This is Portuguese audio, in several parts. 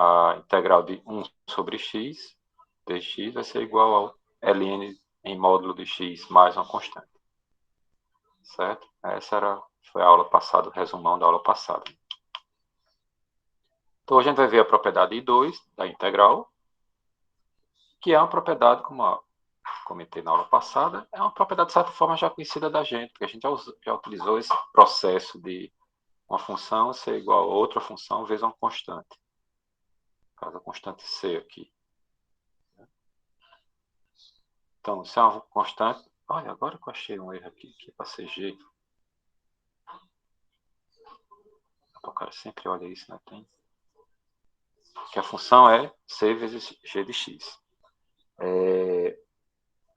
a integral de 1 sobre x dx vai ser igual ao ln em módulo de x mais uma constante. Certo? Essa foi a aula passada, o resumão da aula passada. Então, a gente vai ver a propriedade I2 da integral, que é uma propriedade, como eu comentei na aula passada, é uma propriedade, de certa forma, já conhecida da gente, porque a gente já utilizou esse processo de uma função ser igual a outra função vezes uma constante. No caso, a constante C aqui. Então, se é uma constante... Olha, agora que eu achei um erro aqui, que é para ser G. O cara sempre olha isso, né? Que a função é C vezes G de x.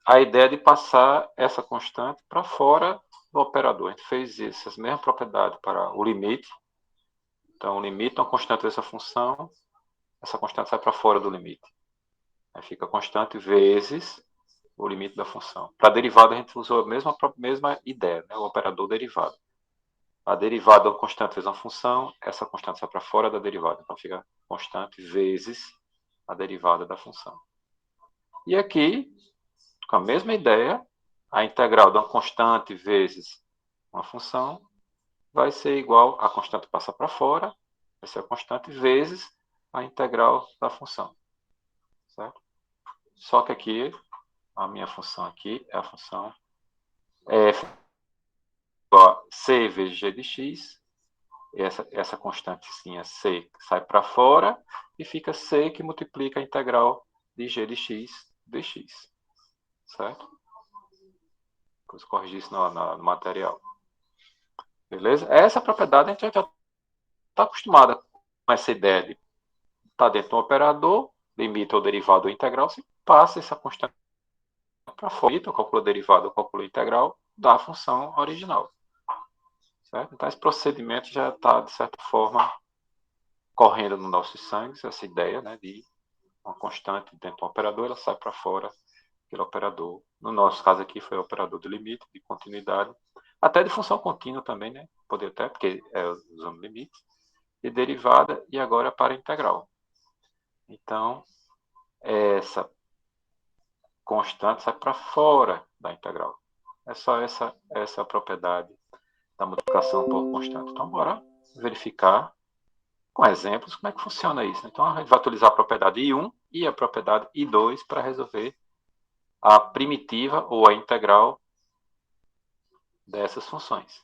A ideia é de passar essa constante para fora do operador. A gente fez essas mesmas propriedades para o limite. Então, o limite é uma constante dessa função, essa constante sai para fora do limite. Aí fica constante vezes o limite da função. Para a derivada, a gente usou a mesma ideia, né? O operador derivado. A derivada é uma constante vezes uma função, essa constante sai para fora da derivada. Então, fica constante vezes a derivada da função. E aqui, com a mesma ideia, a integral de uma constante vezes uma função vai ser igual, a constante passa para fora, vai ser a constante vezes a integral da função. Certo? Só que aqui, a minha função aqui é a função f igual a c vezes g de x. Essa constantezinha c sai para fora e fica c que multiplica a integral de g de x dx. Certo? Depois corrigir isso no material. Beleza? Essa propriedade a gente já está acostumada com essa ideia de estar dentro do operador, limite ou derivado ou integral, você passa essa constante para fora, ou calcula derivado ou calcula integral da função original. Certo? Então, esse procedimento já está, de certa forma, correndo no nosso sangue, essa ideia, né, de uma constante dentro do operador, ela sai para fora aquele operador. No nosso caso aqui foi o operador de limite, de continuidade, até de função contínua também, né? Poder até, porque usando limite, de derivada e agora para integral. Então, essa constante sai para fora da integral. É só essa propriedade da multiplicação por constante. Então, bora verificar com exemplos como é que funciona isso. Então, a gente vai utilizar a propriedade I1 e a propriedade I2 para resolver a primitiva ou a integral dessas funções.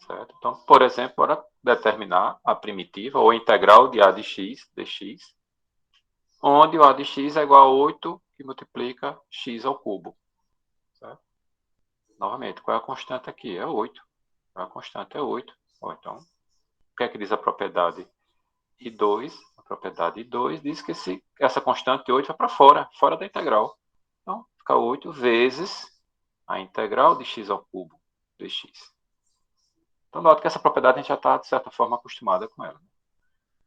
Certo? Então, por exemplo, bora determinar a primitiva ou a integral de a de x, dx, onde o a de x é igual a 8 que multiplica x ao cubo. Certo? Novamente, qual é a constante aqui? É 8. A constante é 8. Então, o que é que diz a propriedade I2? A propriedade I2 diz que essa constante de 8 vai para fora da integral. Então, fica 8 vezes a integral de x ao cubo dx. Então, nota que essa propriedade a gente já está, de certa forma, acostumada com ela.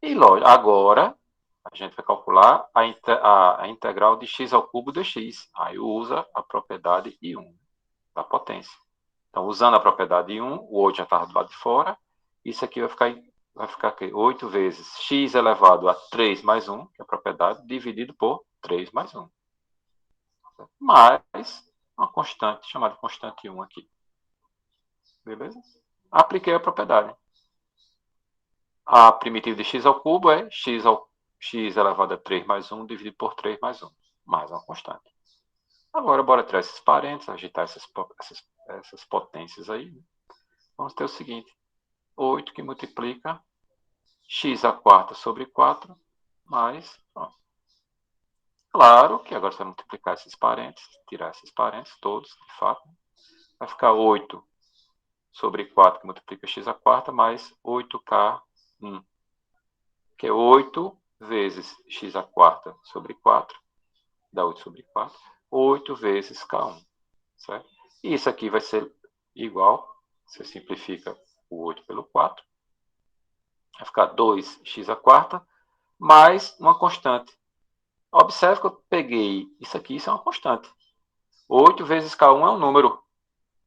E, lógico, agora, a gente vai calcular a integral de x ao cubo dx. Aí usa a propriedade I1 da potência. Então, usando a propriedade I1, o 8 já estava do lado de fora. Isso aqui vai ficar aqui, 8 vezes x elevado a 3 mais 1, que é a propriedade, dividido por 3 mais 1. Mais uma constante, chamada constante 1 aqui. Beleza? Apliquei a propriedade. A primitiva de x ao cubo é x elevado a 3 mais 1 dividido por 3 mais 1. Mais uma constante. Agora, bora tirar esses parênteses, agitar essas potências aí. Vamos ter o seguinte. 8 que multiplica x à quarta sobre 4 mais... Pronto. Claro que agora você vai multiplicar esses parênteses, tirar esses parênteses todos, de fato. Vai ficar 8 sobre 4 que multiplica x à quarta mais 8k1, que é 8 vezes x à quarta sobre 4, dá 8 sobre 4, 8 vezes k1. Certo? E isso aqui vai ser igual, você simplifica o 8 pelo 4, vai ficar 2x à quarta, mais uma constante. Observe que eu peguei isso aqui, isso é uma constante. 8 vezes K1 é um número.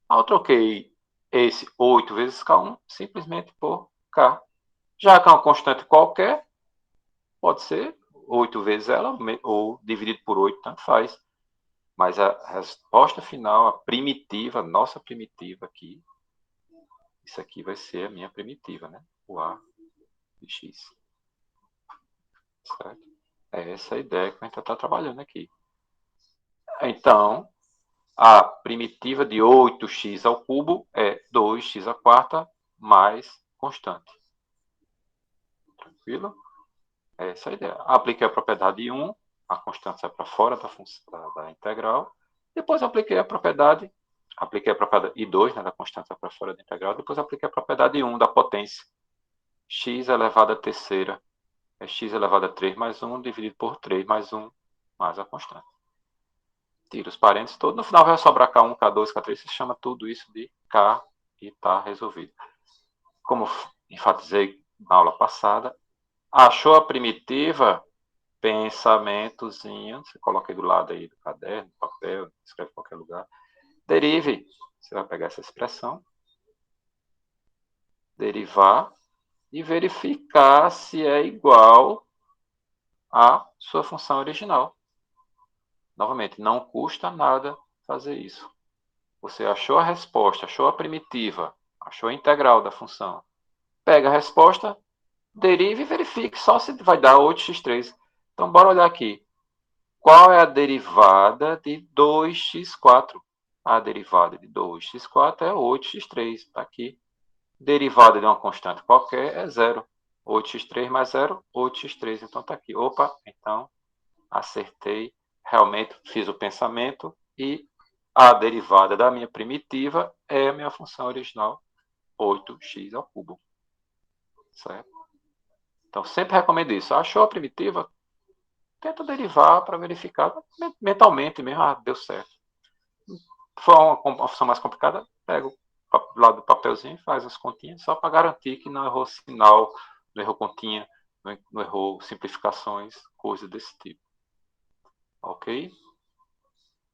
Eu troquei esse 8 vezes K1 simplesmente por K. Já que é uma constante qualquer, pode ser 8 vezes ela, ou dividido por 8, tanto faz. Mas a resposta final, a primitiva, nossa primitiva aqui, isso aqui vai ser a minha primitiva, né? O A de x. Certo? É essa a ideia que a gente está trabalhando aqui. Então, a primitiva de 8x ao cubo é 2x à quarta mais constante. Tranquilo? É essa a ideia. Apliquei a propriedade 1, a constante sai para fora da, função, da integral. Depois apliquei a propriedade I2, né, da constante sai para fora da integral. Depois apliquei a propriedade 1 da potência. X elevado à terceira é x elevado a 3 mais 1 dividido por 3 mais 1 mais a constante. Tira os parênteses todos. No final vai sobrar K1, K2, K3. Você chama tudo isso de K e está resolvido. Como enfatizei na aula passada, achou a primitiva, pensamentozinho, você coloca aí do lado aí do caderno, papel, escreve em qualquer lugar. Derive, você vai pegar essa expressão, derivar e verificar se é igual à sua função original. Novamente, não custa nada fazer isso. Você achou a resposta, achou a primitiva, achou a integral da função. Pega a resposta, derive e verifique só se vai dar 8x3. Então, bora olhar aqui. Qual é a derivada de 2x4? A derivada de 2x4 é 8x3. Está aqui. Derivada de uma constante qualquer é zero. 8x3 mais 0, 8x3. Então, está aqui. Opa, então, acertei. Realmente fiz o pensamento e a derivada da minha primitiva é a minha função original, 8x ao cubo. Certo? Então, sempre recomendo isso. Achou a primitiva? Tenta derivar para verificar mentalmente mesmo. Ah, deu certo. Se for uma função mais complicada, pega o lado do papelzinho e faz as continhas, só para garantir que não errou sinal, não errou continha, não errou simplificações, coisas desse tipo. Ok?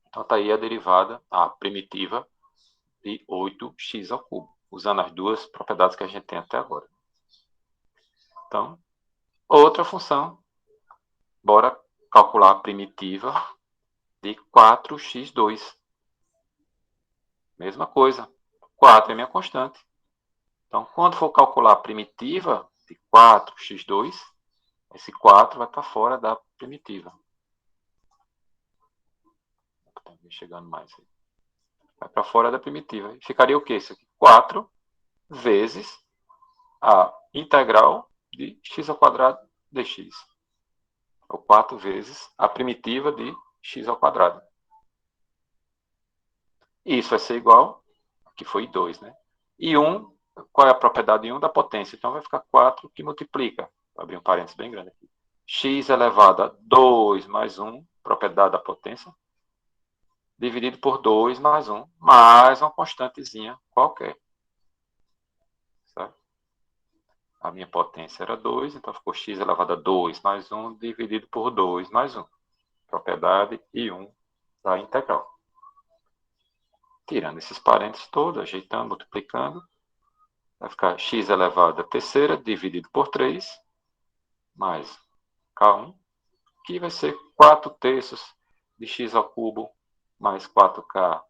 Então, está aí a derivada, a primitiva de 8x ao cubo, usando as duas propriedades que a gente tem até agora. Então, outra função, bora calcular a primitiva de 4x2. Mesma coisa, 4 é minha constante. Então, quando for calcular a primitiva de 4x2, esse 4 vai para fora da primitiva. Está chegando mais aí. Vai para fora da primitiva. Ficaria o quê? Isso aqui? 4 vezes a integral de x ao quadrado dx. Ou 4 vezes a primitiva de x ao quadrado. E isso vai ser igual, que foi 2, né? E 1, qual é a propriedade de 1 da potência? Então vai ficar 4 que multiplica. Vou abrir um parênteses bem grande aqui. X elevado a 2 mais 1, propriedade da potência, dividido por 2 mais 1, mais uma constantezinha qualquer. Certo? A minha potência era 2, então ficou x elevado a 2 mais 1, dividido por 2 mais 1. Propriedade e 1 da integral. Tirando esses parênteses todos, ajeitando, multiplicando, vai ficar x elevado a terceira, dividido por 3, mais K1, que vai ser 4 terços de x ao cubo mais 4K,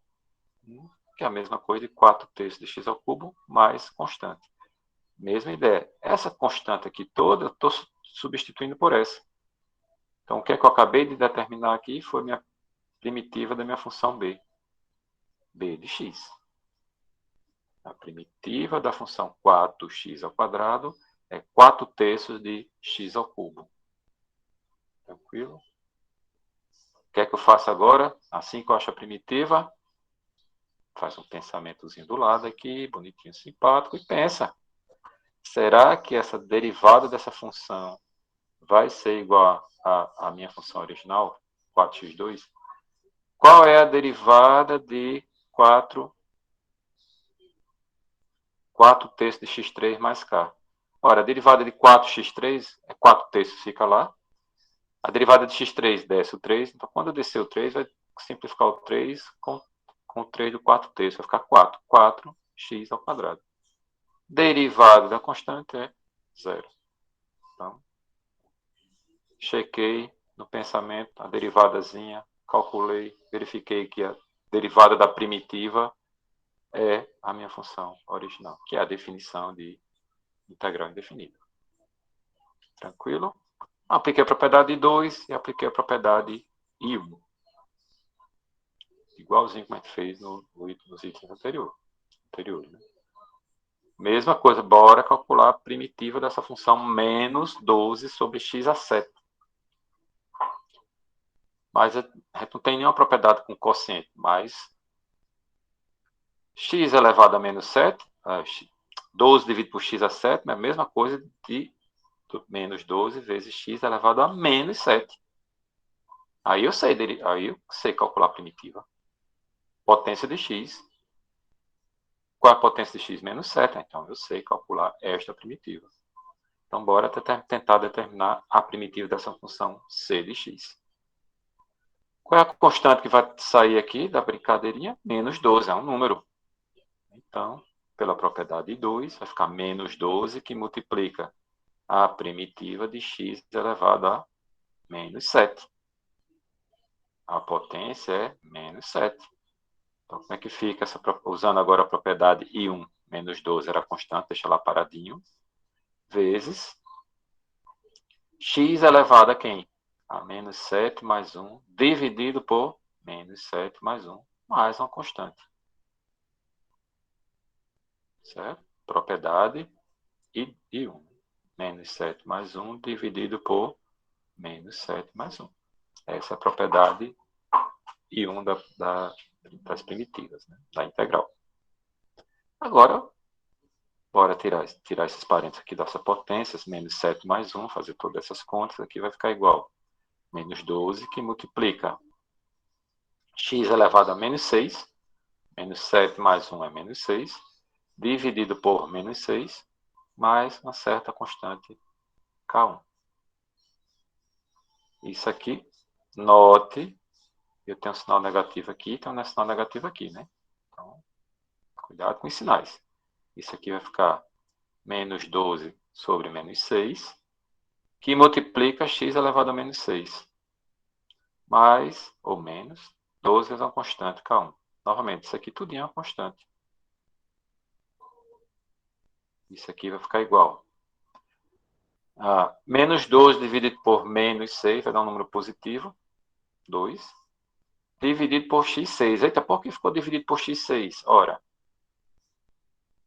que é a mesma coisa de 4 terços de x ao cubo mais constante. Mesma ideia. Essa constante aqui toda, eu estou substituindo por essa. Então, o que é que eu acabei de determinar aqui foi a minha primitiva da minha função b. b de x. A primitiva da função 4x ao quadrado é 4 terços de x ao cubo. Tranquilo? O que é que eu faço agora? Assim que eu acho a primitiva, faz um pensamentozinho do lado aqui, bonitinho, simpático, e pensa. Será que essa derivada dessa função vai ser igual à minha função original, 4x2? Qual é a derivada de 4 terços de x3 mais k? Ora, a derivada de 4x3 é 4 terços, fica lá. A derivada de x3 desce o 3, então quando eu descer o 3, vai simplificar o 3 com o 3 do 4 terços, vai ficar 4. 4x ao quadrado. Derivada da constante é 0. Então, chequei no pensamento a derivadazinha, calculei, verifiquei que a derivada da primitiva é a minha função original, que é a definição de integral indefinida. Tranquilo? Apliquei a propriedade I2 e apliquei a propriedade I1. Igualzinho como a gente fez nos itens anteriores. Né? Mesma coisa, bora calcular a primitiva dessa função menos 12 sobre x a 7. Mas a gente não tem nenhuma propriedade com quociente, mas x elevado a menos 7, 12 dividido por x a 7 é a mesma coisa de menos 12 vezes x elevado a menos 7. Aí eu sei calcular a primitiva. Potência de x. Qual é a potência de x? Menos 7. Então eu sei calcular esta primitiva. Então bora tentar determinar a primitiva dessa função c de x. Qual é a constante que vai sair aqui da brincadeirinha? Menos 12, é um número. Então, pela propriedade 2, vai ficar menos 12, que multiplica a primitiva de x elevado a menos 7. A potência é menos 7. Então, como é que fica usando agora a propriedade I1? Menos 12 era constante, deixa lá paradinho. Vezes x elevado a quem? A menos 7 mais 1, dividido por menos 7 mais 1, mais uma constante. Certo? Propriedade I1. Menos 7 mais 1, dividido por menos 7 mais 1. Essa é a propriedade I1 das primitivas, né? Da integral. Agora, bora tirar esses parênteses aqui dessa potência, menos 7 mais 1, fazer todas essas contas, aqui vai ficar igual. Menos 12, que multiplica x elevado a menos 6, menos 7 mais 1 é menos 6, dividido por menos 6, mais uma certa constante K1. Isso aqui, note, eu tenho um sinal negativo aqui, então não é sinal negativo aqui, né? Então, cuidado com os sinais. Isso aqui vai ficar menos 12 sobre menos 6, que multiplica x elevado a menos 6. Mais ou menos 12 vezes uma constante K1. Novamente, isso aqui tudo é uma constante. Isso aqui vai ficar igual. Menos 12 dividido por menos 6 vai dar um número positivo, 2. Dividido por x6. Eita, por que ficou dividido por x6? Ora,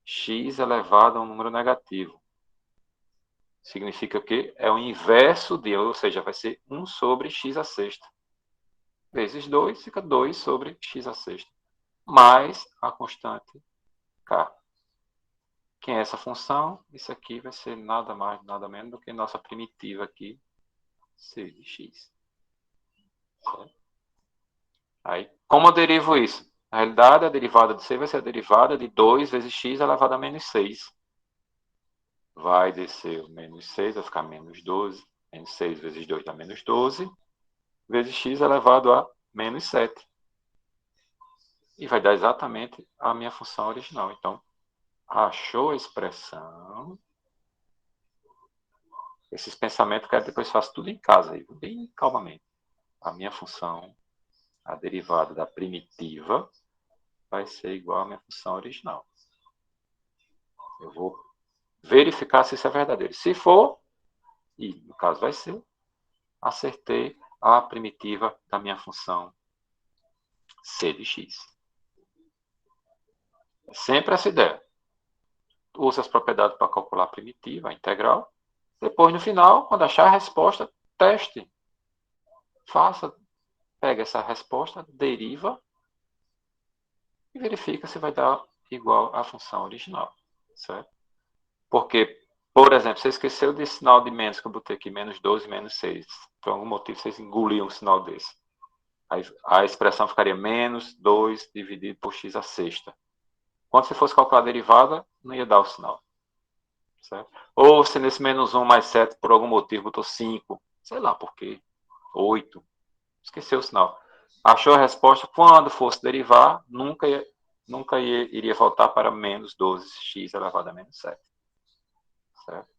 x elevado a um número negativo. Significa que é o inverso de, ou seja, vai ser 1 sobre x a sexta. Vezes 2, fica 2 sobre x a sexta. Mais a constante k. Quem é essa função? Isso aqui vai ser nada mais, nada menos do que nossa primitiva aqui, c de x. Certo? Aí, como eu derivo isso? Na realidade, a derivada de c vai ser a derivada de 2 vezes x elevado a menos 6. Vai descer o menos 6, vai ficar menos 12. Menos 6 vezes 2 dá menos 12. Vezes x elevado a menos 7. E vai dar exatamente a minha função original. Então, achou a expressão. Esses pensamentos que eu depois faço tudo em casa, aí, bem calmamente. A minha função, a derivada da primitiva, vai ser igual à minha função original. Eu vou verificar se isso é verdadeiro. Se for, e no caso vai ser, acertei a primitiva da minha função c de x. É sempre essa ideia. Use as propriedades para calcular a primitiva, a integral. Depois, no final, quando achar a resposta, teste. Pega essa resposta, deriva e verifica se vai dar igual à função original. Certo? Porque, por exemplo, você esqueceu desse sinal de menos que eu botei aqui, menos 12, menos 6. Por algum motivo, vocês engoliam um sinal desse. Aí a expressão ficaria menos 2 dividido por x a sexta. Quando você fosse calcular a derivada, não ia dar o sinal. Certo? Ou se nesse menos 1 mais 7, por algum motivo, botou 5. Sei lá por quê. 8. Esqueceu o sinal. Achou a resposta, quando fosse derivar, nunca iria voltar para menos 12x elevado a menos 7. Certo?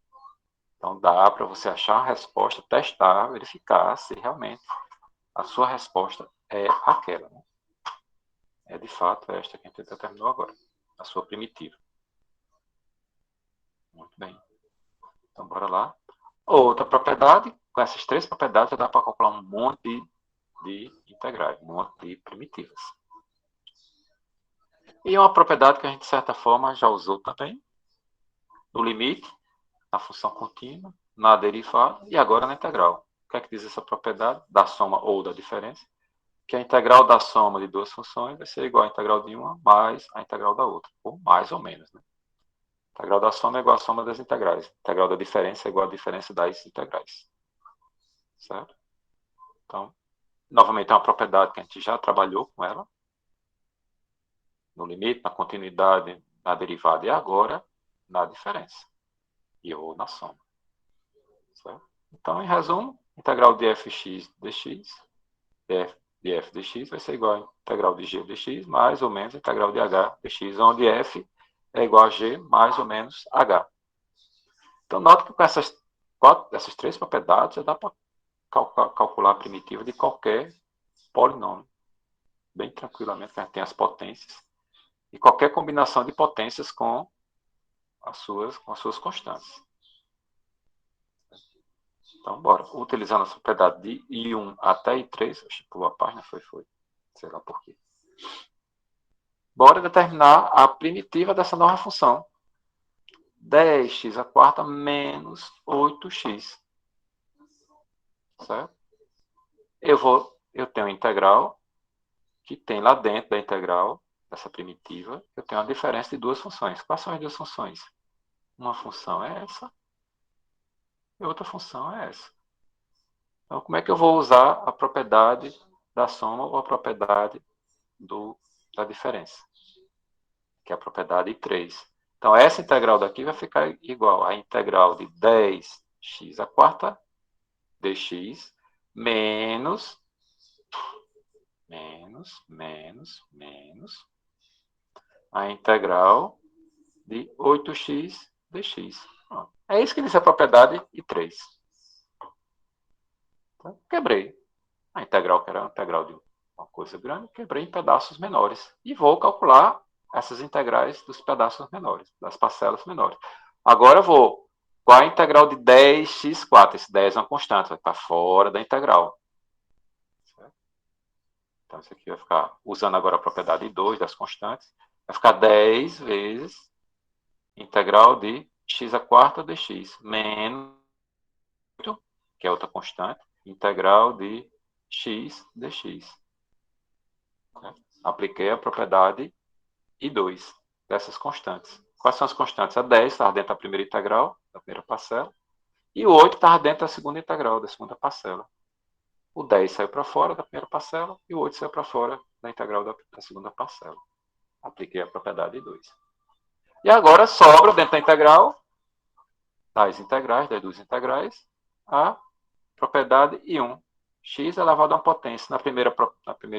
Então, dá para você achar a resposta, testar, verificar se realmente a sua resposta é aquela. Né? É, de fato, esta que a gente determinou agora, a sua primitiva. Muito bem. Então, bora lá. Outra propriedade, com essas três propriedades, já dá para calcular um monte de integrais, um monte de primitivas. E uma propriedade que a gente, de certa forma, já usou também, no limite, na função contínua, na derivada e agora na integral. O que é que diz essa propriedade? Da soma ou da diferença. Que a integral da soma de duas funções vai ser igual à integral de uma mais a integral da outra, ou mais ou menos. Né? A integral da soma é igual à soma das integrais. A integral da diferença é igual à diferença das integrais. Certo? Então, novamente, é uma propriedade que a gente já trabalhou com ela, no limite, na continuidade, na derivada e agora na diferença, e ou na soma. Certo? Então, em resumo, integral de fx dx, de f dx vai ser igual a integral de g dx mais ou menos a integral de h dx, onde f é igual a g mais ou menos h. Então, note que com essas três propriedades já dá para calcular a primitiva de qualquer polinômio, bem tranquilamente, que a gente tem as potências, e qualquer combinação de potências com as suas constantes. Então, bora. Utilizando a propriedade de I1 até I3, pulou a página, foi. Sei lá por quê. Bora determinar a primitiva dessa nova função. 10x à quarta menos 8x. Certo? Eu tenho a integral, que tem lá dentro da integral, dessa primitiva, eu tenho a diferença de duas funções. Quais são as duas funções? Uma função é essa, e outra função é essa. Então, como é que eu vou usar a propriedade da soma ou a propriedade da diferença? Que é a propriedade 3. Então, essa integral daqui vai ficar igual à integral de 10x à quarta dx menos a integral de 8x dx. É isso que diz a propriedade I3. Então, quebrei a integral, que era a integral de uma coisa grande, quebrei em pedaços menores. E vou calcular essas integrais dos pedaços menores, das parcelas menores. Agora vou. Qual a integral de 10x4? Esse 10 é uma constante, vai estar fora da integral. Certo? Então, isso aqui vai ficar, usando agora a propriedade 2 das constantes, vai ficar 10 vezes integral de x à quarta dx, menos 8, que é outra constante, integral de x dx. Apliquei a propriedade I2 dessas constantes. Quais são as constantes? A 10 estava dentro da primeira integral, da primeira parcela, e o 8 estava dentro da segunda integral, da segunda parcela. O 10 saiu para fora da primeira parcela e o 8 saiu para fora da integral da segunda parcela. Apliquei a propriedade I2. E agora sobra dentro da integral, das duas integrais, a propriedade I1. X elevado a uma potência. Na primeira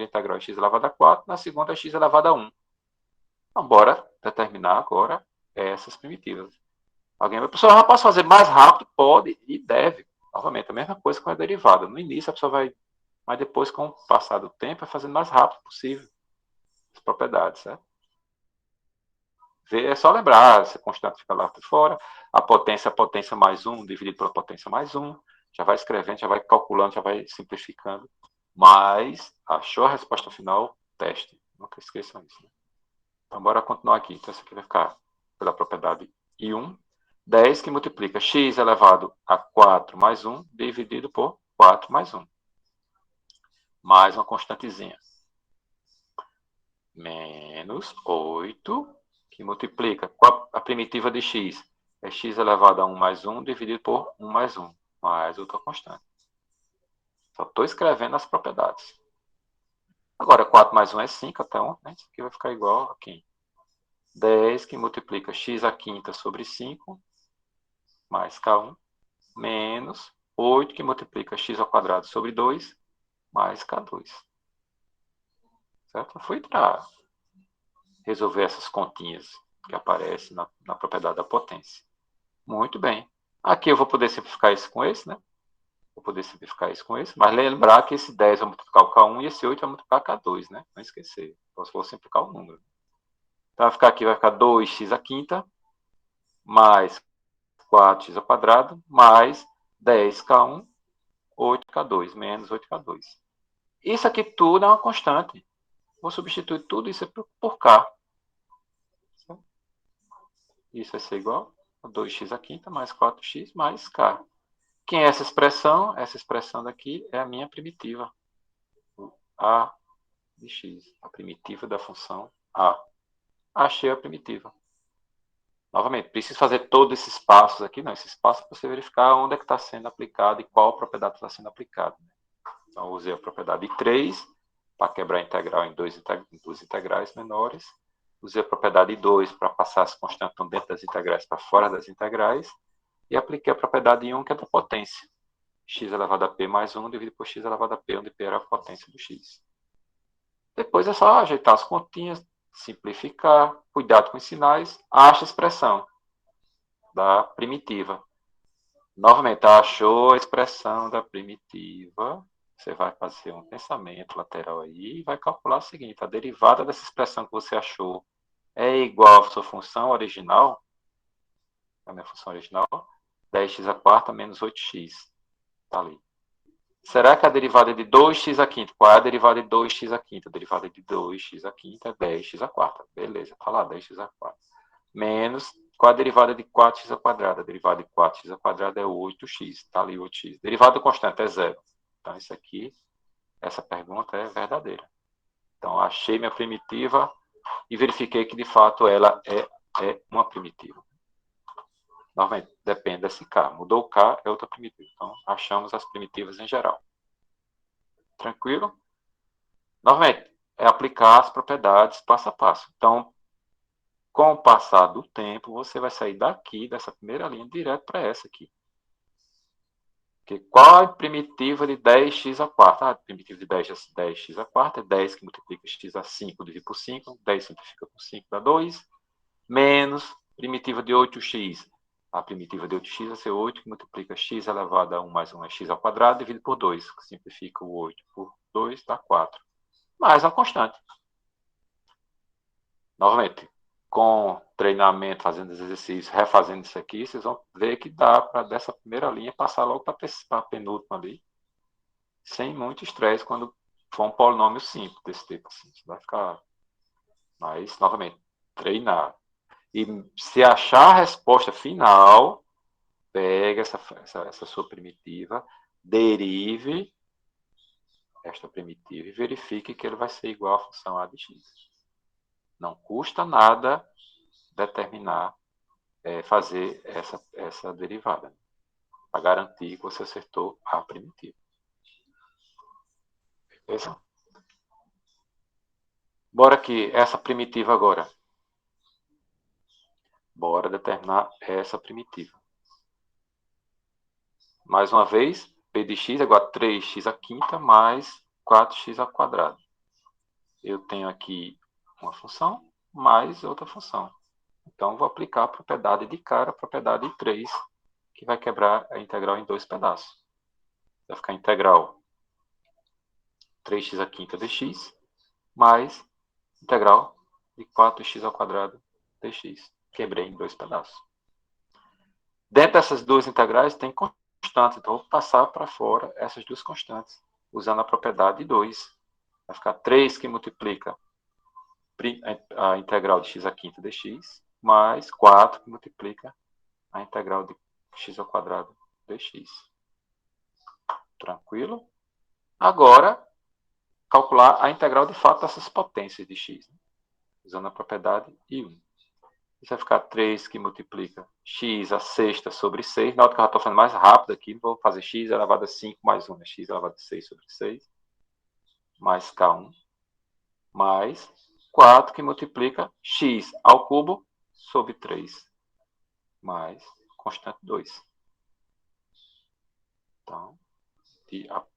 integral é x elevado a 4, na segunda é x elevado a 1. Então, bora determinar agora essas primitivas. Alguém vai, professor, posso fazer mais rápido? Pode e deve. Novamente, a mesma coisa com a derivada. No início a pessoa vai, mas depois, com o passar do tempo, vai fazendo o mais rápido possível as propriedades, certo? É só lembrar, essa constante fica lá por fora, a potência mais 1 dividido pela potência mais 1, já vai escrevendo, já vai calculando, já vai simplificando. Mas, achou a resposta final? Teste. Nunca esqueçam isso. Né? Então, bora continuar aqui. Então, isso aqui vai ficar pela propriedade I1, 10 que multiplica x elevado a 4 mais 1, dividido por 4 mais 1. Mais uma constantezinha. Menos 8, que multiplica a primitiva de x. É x elevado a 1 mais 1, dividido por 1 mais 1, mais outra constante. Só estou escrevendo as propriedades. Agora, 4 mais 1 é 5, até 1, né? Isso aqui vai ficar igual aqui. 10 que multiplica x à quinta sobre 5, mais K1, menos 8 que multiplica x ao quadrado sobre 2, mais K2. Certo? Fui para resolver essas continhas que aparecem na propriedade da potência. Muito bem. Aqui eu vou poder simplificar isso com esse, né? Vou poder simplificar isso com esse, mas lembrar que esse 10 vai multiplicar o K1 e esse 8 vai multiplicar K2, né? Não esquecer. Então, se for simplificar o número. Então, vai ficar aqui, vai ficar 2x à quinta, mais 4x ao quadrado, mais 10K1, 8K2, menos 8K2. Isso aqui tudo é uma constante. Vou substituir tudo isso por K. Isso vai ser igual a 2x à quinta, mais 4x, mais K. Quem é essa expressão? Essa expressão daqui é a minha primitiva. A de x, a primitiva da função A. Achei a primitiva. Novamente, preciso fazer todos esses passos aqui? Não, esses passos para você verificar onde é que está sendo aplicado e qual propriedade está sendo aplicada. Então, usei a propriedade 3 para quebrar a integral em duas integrais menores. Usei a propriedade 2 para passar as constantes dentro das integrais para fora das integrais. E apliquei a propriedade 1, que é da potência. X elevado a p mais 1 dividido por x elevado a p, onde p era a potência do x. Depois é só ajeitar as continhas, simplificar, cuidado com os sinais, acha a expressão da primitiva. Novamente, achou a expressão da primitiva, você vai fazer um pensamento lateral aí e vai calcular o seguinte: a derivada dessa expressão que você achou é igual à sua função original, a minha função original, 10x à quarta menos 8x. Está ali. Será que a derivada de 2x à quinta? Qual é a derivada de 2x à quinta? A derivada de 2x à quinta é 10x à quarta. Beleza, está lá, 10x à quarta. Menos, qual é a derivada de 4x à quadrada? A derivada de 4x à quadrada é 8x. Está ali 8x. Derivada constante é zero. Então, isso aqui, essa pergunta é verdadeira. Então, achei minha primitiva e verifiquei que, de fato, ela é uma primitiva. Novamente, depende desse K. Mudou o K, é outra primitiva. Então, achamos as primitivas em geral. Tranquilo? Novamente, é aplicar as propriedades passo a passo. Então, com o passar do tempo, você vai sair daqui, dessa primeira linha, direto para essa aqui. Porque qual é a primitiva de 10x à quarta? A primitiva de 10x à quarta é 10 que multiplica x a 5 dividido por 5. 10 simplifica por 5 dá 2. Menos primitiva de 8x. A primitiva de 8x vai ser 8 que multiplica x elevado a 1 mais 1 é x ao quadrado dividido por 2. Que simplifica o 8 por 2 dá 4. Mais uma constante. Novamente, com treinamento, fazendo exercícios, refazendo isso aqui, vocês vão ver que dá para dessa primeira linha passar logo para a penúltima ali, sem muito estresse quando for um polinômio simples desse tipo. Assim. Vai ficar. Mas, novamente, treinar. E se achar a resposta final, pega essa sua primitiva, derive esta primitiva e verifique que ele vai ser igual à função a de x. Não custa nada determinar, fazer essa derivada, para garantir que você acertou a primitiva. Beleza? Bora aqui, essa primitiva agora. Bora determinar essa primitiva. Mais uma vez, p de x é igual a 3x à quinta mais 4x ao quadrado. Eu tenho aqui uma função mais outra função. Então, vou aplicar a propriedade de cara, a propriedade de 3, que vai quebrar a integral em dois pedaços. Vai ficar a integral 3x à quinta dx mais integral de 4x ao quadrado dx. Quebrei em dois pedaços. Dentro dessas duas integrais tem constantes, então vou passar para fora essas duas constantes, usando a propriedade de 2. Vai ficar 3 que multiplica a integral de x à quinta dx, mais 4 que multiplica a integral de x ao quadrado dx. Tranquilo? Agora, calcular a integral de fato dessas potências de x, usando a propriedade I1. Isso vai ficar 3 que multiplica x a sexta sobre 6. Na hora que eu já estou fazendo mais rápido aqui, vou fazer x elevado a 5 mais 1, x elevado a 6 sobre 6, mais K1, mais 4 que multiplica x ao cubo sobre 3, mais constante 2. Então,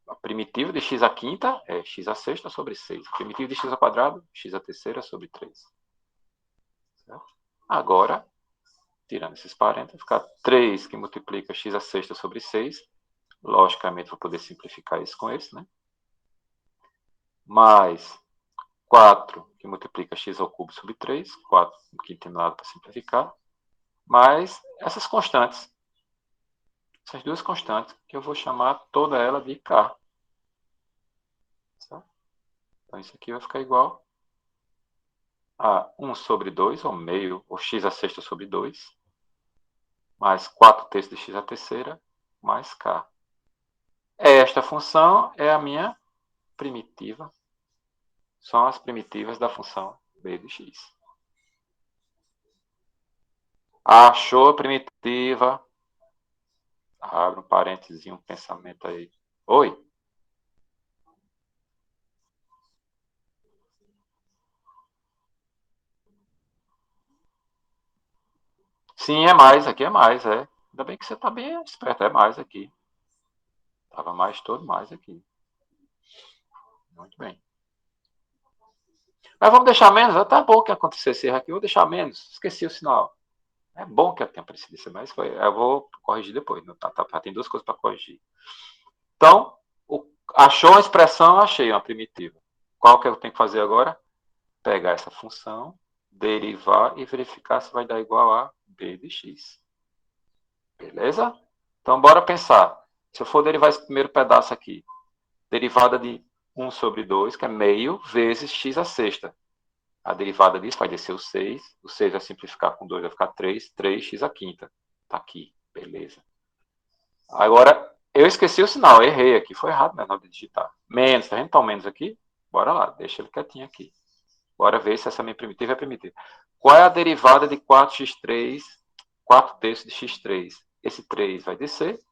a primitiva de x à quinta é x a sexta sobre 6. A primitiva de x ao quadrado, x a terceira sobre 3. Certo? Agora, tirando esses parênteses, vai ficar 3 que multiplica x a sexta sobre 6. Logicamente, vou poder simplificar isso com esse, né? Mais 4 que multiplica x ao cubo sobre 3. 4 que não tem nada para simplificar. Mais essas constantes. Essas duas constantes, que eu vou chamar toda ela de k. Certo? Então, isso aqui vai ficar igual a 1 sobre 2, ou meio, ou x a sexta sobre 2, mais 4 terços de x a terceira, mais k. Esta função é a minha primitiva. São as primitivas da função b de x. Achou a primitiva? Abre um parênteses, um pensamento aí. Oi? Sim, é mais. Aqui é mais, é. Ainda bem que você está bem esperto. É mais aqui. Estava mais todo, mais aqui. Muito bem. Mas vamos deixar menos? Tá bom que aconteceu esse erro aqui. Vou deixar menos. Esqueci o sinal. É bom que eu tenha aparecido isso, mas foi. Eu vou corrigir depois. Tem duas coisas para corrigir. Então, achou a expressão, achei uma primitiva. Qual que eu tenho que fazer agora? Pegar essa função, derivar e verificar se vai dar igual a b de x. Beleza? Então, bora pensar. Se eu for derivar esse primeiro pedaço aqui, derivada de 1 sobre 2, que é meio, vezes x a sexta. A derivada disso vai descer o 6 vai simplificar com 2, vai ficar 3, 3x a quinta. Tá aqui, beleza. Agora, eu esqueci o sinal, errei aqui, foi errado né, na hora de digitar. Menos, tá vendo? Tá o menos aqui? Bora lá, deixa ele quietinho aqui. Bora ver se essa minha primitiva é primitiva. Qual é a derivada de 4x3, 4 terços de x3? Esse 3 vai descer,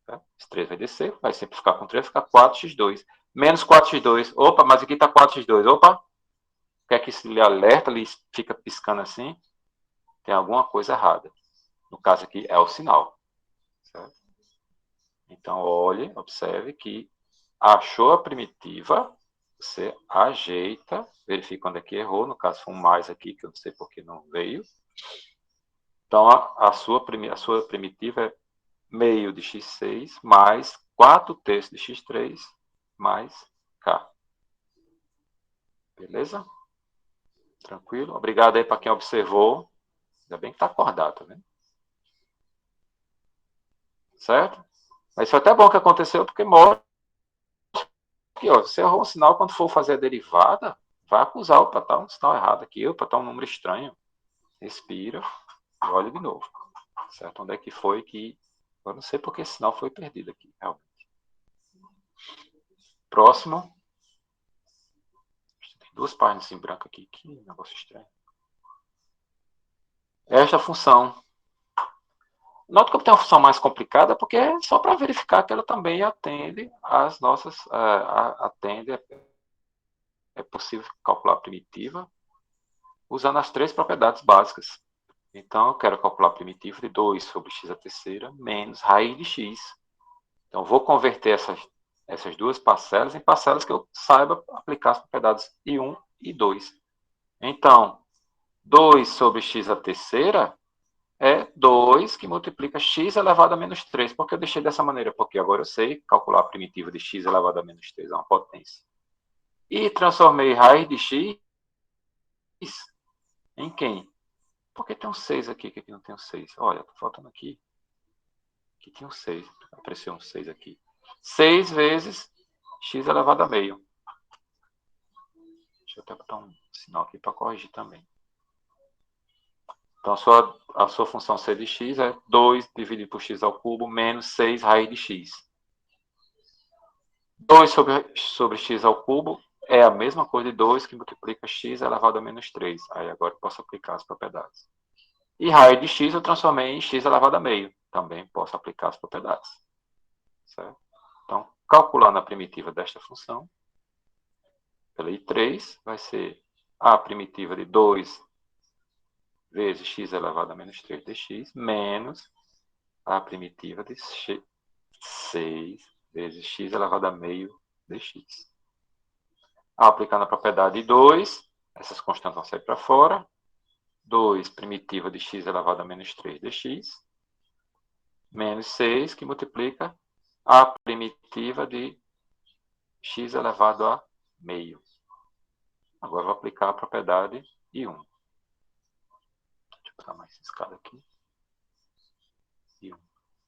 tá? Esse 3 vai descer, vai simplificar com 3, vai ficar 4x2. Menos 4x2, opa, mas aqui tá 4x2, opa. O que é que esse alerta ali fica piscando assim? Tem alguma coisa errada. No caso aqui é o sinal. Certo? Então, olhe, observe que achou a primitiva, você ajeita, verifica onde é que errou, no caso foi um mais aqui, que eu não sei porque não veio. Então, a sua primitiva é meio de x6 mais 4 terços de x3 mais k. Beleza? Tranquilo? Obrigado aí para quem observou. Ainda bem que está acordado, tá vendo? Certo? Mas foi até bom que aconteceu, porque mostra que ó, você errou um sinal quando for fazer a derivada, vai acusar, opa, tá um sinal errado aqui, opa, tá um número estranho. Respira e olha de novo. Certo? Onde é que foi que... Eu não sei porque esse sinal foi perdido aqui, realmente. Próximo. Tem duas páginas em branco aqui, que negócio estranho. Esta função. Nota que eu tenho uma função mais complicada, porque é só para verificar que ela também atende às nossas... atende, é possível calcular a primitiva usando as três propriedades básicas. Então, eu quero calcular a primitiva de 2 sobre x a terceira menos raiz de x. Então, vou converter essas duas parcelas em parcelas que eu saiba aplicar as propriedades I1 e 2. Então, 2 sobre x a terceira é 2 que multiplica x elevado a menos 3. Por que eu deixei dessa maneira? Porque agora eu sei calcular a primitiva de x elevado a menos 3, é uma potência. E transformei raiz de x em quem? Por que tem um 6 aqui, que aqui não tem um 6? Olha, tá faltando aqui. Aqui tinha um 6. Apareceu um 6 aqui. 6 vezes x elevado a meio. Deixa eu até botar um sinal aqui para corrigir também. Então, a sua função c de x é 2 dividido por x ao cubo menos 6 raiz de x. 2 sobre x ao cubo é a mesma coisa de 2 que multiplica x elevado a menos 3. Aí agora eu posso aplicar as propriedades. E raiz de x eu transformei em x elevado a meio. Também posso aplicar as propriedades. Certo? Então, calculando a primitiva desta função, pela I3, vai ser a primitiva de 2 vezes x elevado a menos 3 dx, menos a primitiva de 6 vezes x elevado a meio dx. Aplicando a propriedade de 2, essas constantes vão sair para fora. 2 primitiva de x elevado a menos 3 dx, menos 6, que multiplica a primitiva de x elevado a meio. Agora eu vou aplicar a propriedade I1. Deixa eu botar mais essa escada aqui. I1.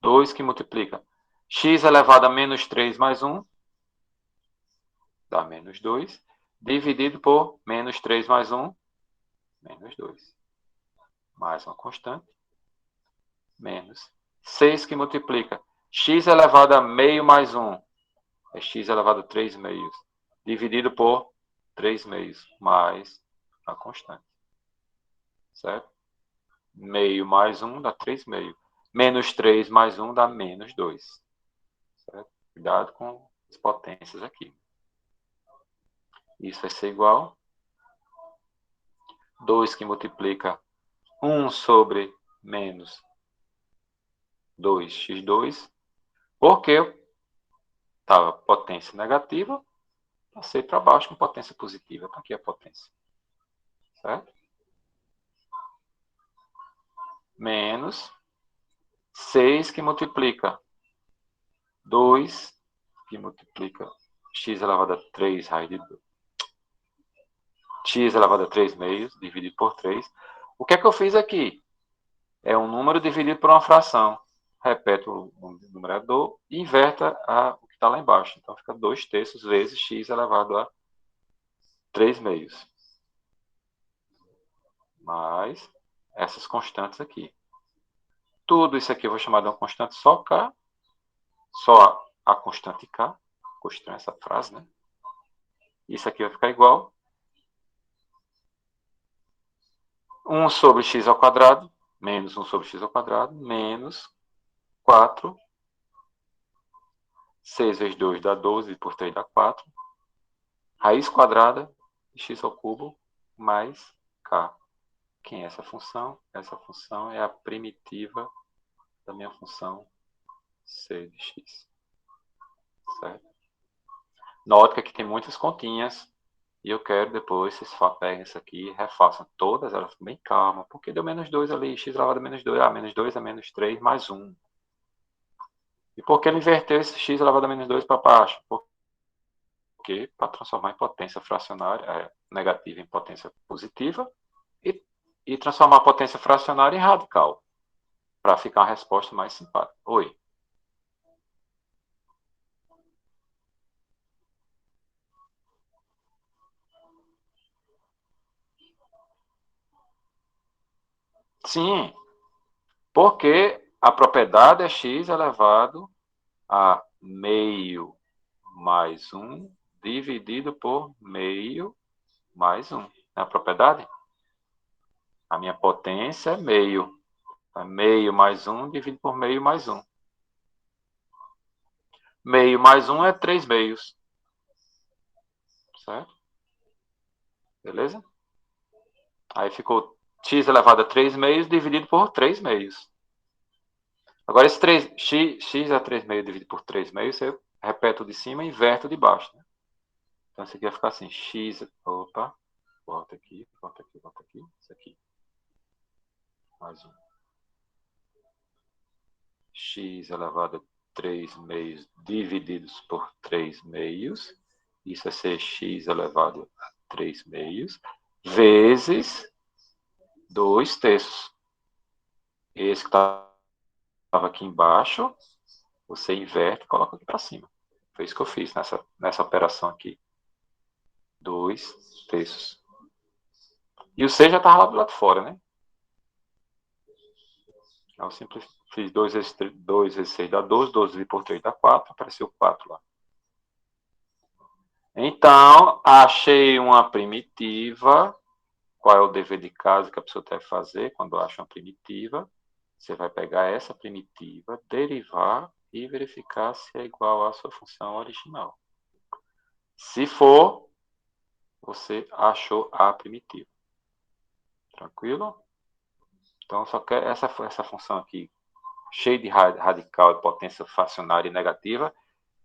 2 que multiplica x elevado a menos 3 mais 1, dá menos 2, dividido por menos 3 mais 1, menos 2. Mais uma constante, menos 6 que multiplica x elevado a meio mais 1, é x elevado a 3 meios, dividido por 3 meios, mais a constante. Certo? Meio mais 1 dá 3 meio. Menos 3 mais 1 dá menos 2. Certo? Cuidado com as potências aqui. Isso vai ser igual a 2 que multiplica 1 sobre menos 2x2, porque estava potência negativa, passei para baixo com potência positiva. Está aqui a potência. Certo? Menos 6 que multiplica 2 que multiplica x elevado a 3 raiz de 2. X elevado a 3 meios, dividido por 3. O que é que eu fiz aqui? É um número dividido por uma fração. Repeto o numerador e inverta o que está lá embaixo. Então, fica 2 terços vezes x elevado a 3 meios. Mais essas constantes aqui. Tudo isso aqui eu vou chamar de uma constante só K. Só a constante K. Ficou estranha essa frase, né? Isso aqui vai ficar igual 1 sobre x ao quadrado, menos 1 sobre x ao quadrado, menos 4. 6 vezes 2 dá 12, por 3 dá 4. Raiz quadrada de x ao cubo mais k. Quem é essa função? Essa função é a primitiva da minha função c de x. Certo? Note que tem muitas continhas e eu quero depois vocês peguem isso aqui e refaçam todas elas bem calma, porque deu menos 2 ali, x elevado a menos 2, menos 2 é menos 3 mais 1. E por que ele inverteu esse x elevado a menos 2 para baixo? Porque para transformar em potência fracionária negativa em potência positiva e transformar a potência fracionária em radical, para ficar uma resposta mais simpática. Oi. Sim, porque a propriedade é x elevado a meio mais 1 dividido por meio mais 1. É a propriedade? A minha potência é meio. É meio mais 1 dividido por meio mais 1. Meio mais 1 é 3 meios. Certo? Beleza? Aí ficou x elevado a 3 meios dividido por 3 meios. Agora, esse 3, x a 3 meios dividido por 3 meios, eu repeto de cima e inverto de baixo. Né? Então, isso aqui vai ficar assim, x... Opa, volta aqui, volta aqui, volta aqui. Isso aqui. Mais um. X elevado a 3 meios divididos por 3 meios. Isso vai ser x elevado a 3 meios. Vezes 2 terços. Esse que estava aqui embaixo, você inverte e coloca aqui para cima. Foi isso que eu fiz nessa operação aqui. 2 terços. E o C já estava lá do lado de fora, né? Então, eu sempre fiz 2 vezes 6 dá 12, 12 por 3 dá 4, apareceu 4 lá. Então, achei uma primitiva. Qual é o dever de casa que a pessoa deve fazer quando acha uma primitiva? Você vai pegar essa primitiva, derivar e verificar se é igual à sua função original. Se for, você achou a primitiva. Tranquilo? Então, só que essa função aqui, cheia de radical e potência fracionária e negativa,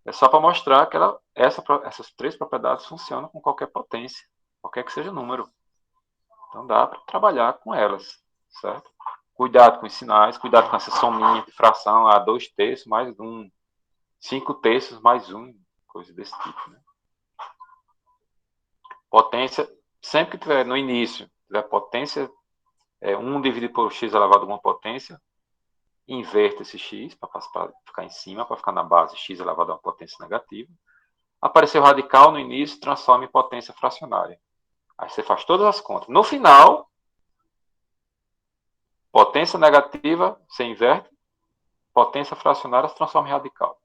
é só para mostrar que essas três propriedades funcionam com qualquer potência, qualquer que seja o número. Então dá para trabalhar com elas, certo? Cuidado com os sinais, cuidado com essa sominha de fração, 2 terços mais 1, 5 terços mais 1, coisa desse tipo, né? Potência, sempre que tiver no início, tiver potência, 1 dividido por x elevado a uma potência, inverta esse x para ficar em cima, para ficar na base x elevado a uma potência negativa. Apareceu radical no início, transforma em potência fracionária. Aí você faz todas as contas. No final, potência negativa, você inverte, potência fracionária se transforma em radical.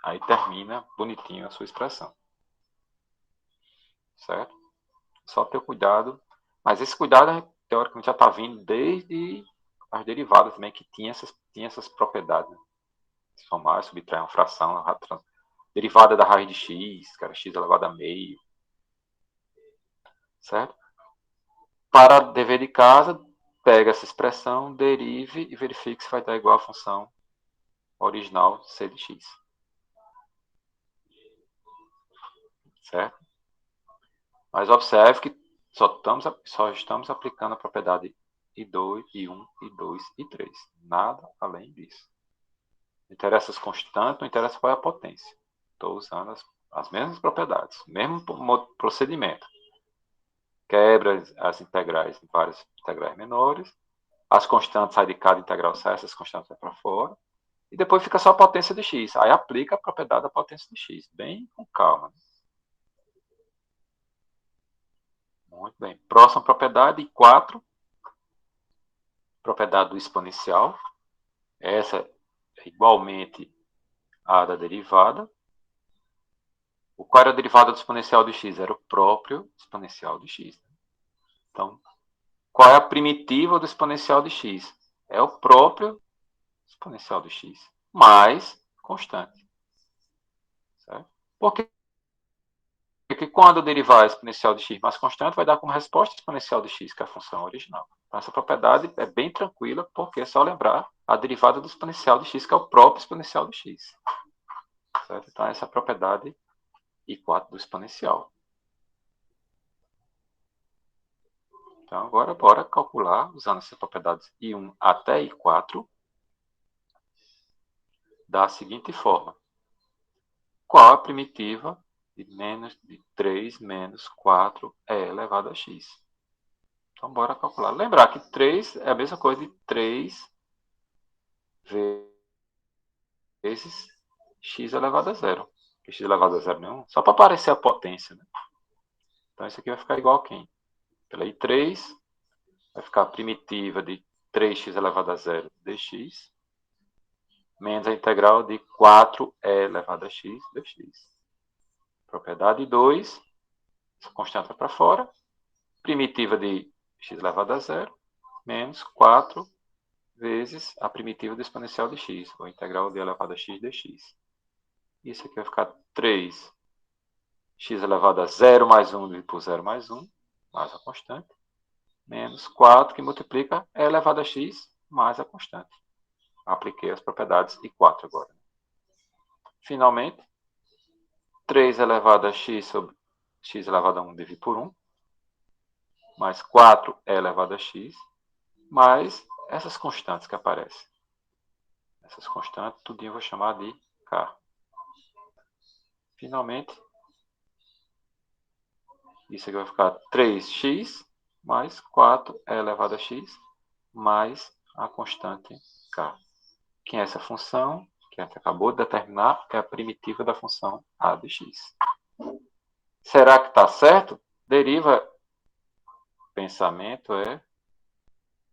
Aí termina bonitinho a sua expressão. Certo? Só ter cuidado. Mas esse cuidado, teoricamente, já está vindo desde as derivadas também, que tinha essas propriedades. Né? Somar, subtrair uma fração, derivada da raiz de x, que era x elevado a meio. Certo? Para dever de casa, pega essa expressão, derive e verifique se vai dar igual à função original c de x. Certo? Mas observe que só estamos aplicando a propriedade I2, I1, I2 e 3. Nada além disso. Não interessa as constantes, não interessa qual é a potência. Estou usando as mesmas propriedades, o mesmo procedimento. Quebra as integrais em várias integrais menores, as constantes saem de cada integral, sai essas constantes vai para fora, e depois fica só a potência de x. Aí aplica a propriedade da potência de x, bem com calma. Muito bem. Próxima propriedade, 4. Propriedade do exponencial. Essa é igualmente a da derivada. Qual era a derivada do exponencial de x? Era o próprio exponencial de x. Então, qual é a primitiva do exponencial de x? É o próprio exponencial de x, mais constante. Certo? Porque quando eu derivar a exponencial de x mais constante, vai dar como resposta a exponencial de x, que é a função original. Então, essa propriedade é bem tranquila, porque é só lembrar a derivada do exponencial de x, que é o próprio exponencial de x. Certo? Então, essa é a propriedade I4 do exponencial. Então, agora, bora calcular, usando essas propriedades I1 até I4, da seguinte forma. Qual a primitiva de 3 menos 4 elevado a x? Então, bora calcular. Lembrar que 3 é a mesma coisa de 3 vezes x elevado a zero. X elevado a zero nenhum, só para aparecer a potência. Né? Então, isso aqui vai ficar igual a quem? Pela I3, vai ficar a primitiva de 3x elevado a zero dx, menos a integral de 4e elevado a x dx. Propriedade 2, essa constante vai para fora, primitiva de x elevado a zero, menos 4 vezes a primitiva do exponencial de x, ou integral de elevado a x dx. Isso aqui vai ficar 3x elevado a 0 mais 1 dividido por 0 mais 1, mais a constante, menos 4, que multiplica e elevado a x mais a constante. Apliquei as propriedades de 4 agora. Finalmente, 3 elevado a x sobre x elevado a 1 dividido por 1, mais 4 elevado a x, mais essas constantes que aparecem. Essas constantes, tudinho eu vou chamar de k. Finalmente, isso aqui vai ficar 3x mais 4 elevado a x, mais a constante k. Que é essa função que a gente acabou de determinar, é a primitiva da função a de x. Será que está certo? Deriva. Pensamento é,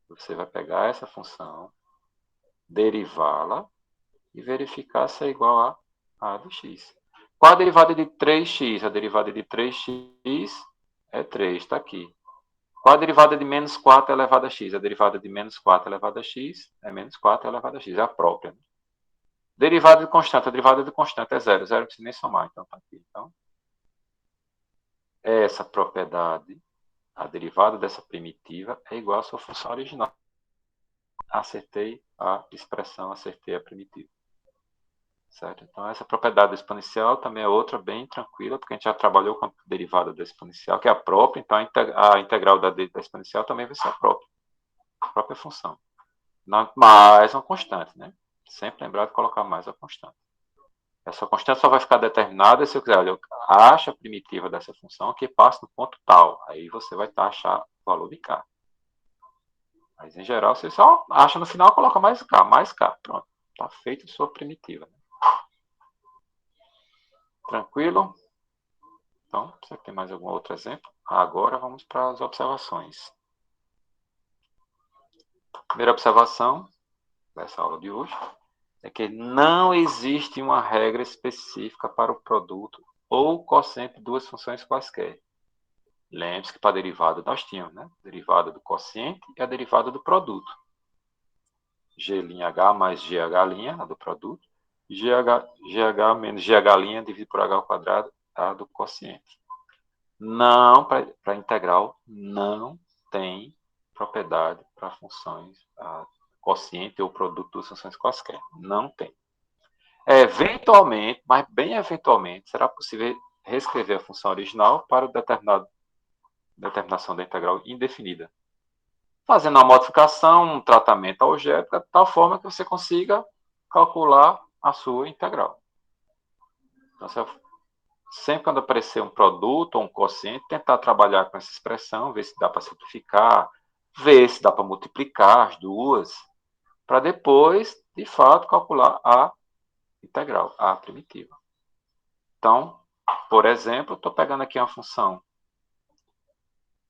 você vai pegar essa função, derivá-la e verificar se é igual a de x. Qual a derivada de 3x? A derivada de 3x é 3, está aqui. Qual a derivada de menos 4 elevado a x? A derivada de menos 4 elevado a x é menos 4 elevado a x, é a própria. Derivada de constante, a derivada de constante é zero, zero não precisa nem somar, então está aqui. Então, essa propriedade, a derivada dessa primitiva, é igual à sua função original. Acertei a expressão, acertei a primitiva. certo? Então, essa propriedade do exponencial também é outra bem tranquila, porque a gente já trabalhou com a derivada do exponencial, que é a própria, então a integral da exponencial também vai ser a própria função. Mais uma constante, né? Sempre lembrar de colocar mais a constante. Essa constante só vai ficar determinada se eu quiser, olha, eu acho a primitiva dessa função que passa no ponto tal. Aí você vai achar o valor de k. Mas, em geral, você só acha no final, coloca mais k. Pronto, está feita a sua primitiva. Tranquilo? Então, você tem mais algum outro exemplo? Agora vamos para as observações. Primeira observação dessa aula de hoje é que não existe uma regra específica para o produto ou quociente de duas funções quaisquer. Lembre-se que para a derivada nós tínhamos, né? A derivada do quociente e a derivada do produto. G'H mais GH', a do produto, e GH menos GH' dividido por H ao quadrado, a do quociente. Não, para a integral, não tem propriedade para funções quociente ou produto de funções quaisquer. Não tem. Eventualmente, mas bem eventualmente, será possível reescrever a função original para determinação da integral indefinida, fazendo uma modificação, um tratamento algébrico, de tal forma que você consiga calcular a sua integral. Então, sempre quando aparecer um produto ou um quociente, tentar trabalhar com essa expressão, ver se dá para simplificar, ver se dá para multiplicar as duas, para depois, de fato, calcular a integral, a primitiva. Então, por exemplo, estou pegando aqui uma função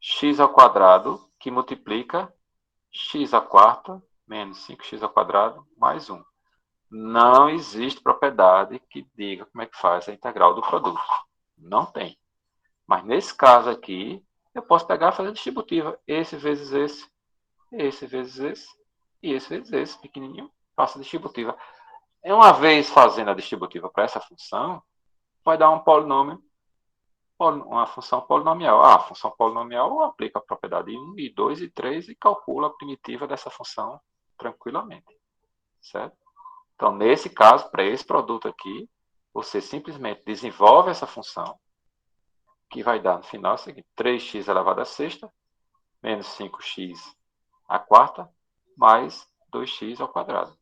x ao quadrado que multiplica x à quarta menos 5x ao quadrado mais 1. Não existe propriedade que diga como é que faz a integral do produto. Não tem. Mas nesse caso aqui, eu posso pegar e fazer a distributiva. Esse vezes esse vezes esse, e esse vezes esse, pequenininho, faço a distributiva. Uma vez fazendo a distributiva para essa função, vai dar um polinômio, uma função polinomial. A função polinomial aplica a propriedade 1, e 2 e 3 e calcula a primitiva dessa função tranquilamente. Certo? Então, nesse caso, para esse produto aqui, você simplesmente desenvolve essa função, que vai dar no final o seguinte: 3x elevado à sexta, menos 5x à quarta, mais 2x ao quadrado.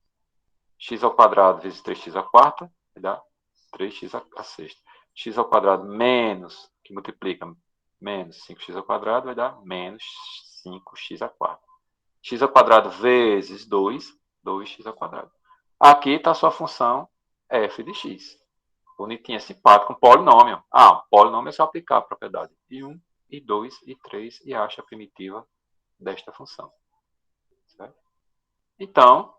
X ao quadrado vezes 3x à quarta, vai dar 3x à sexta. X ao quadrado menos, que multiplica menos 5x ao quadrado, vai dar menos 5x à quarta. X ao quadrado vezes 2, 2x ao quadrado. Aqui está a sua função f de x. Bonitinha, simpática, um polinômio. Polinômio é só aplicar a propriedade de 1, e 2, e 3 e acha a primitiva desta função. Certo? Então,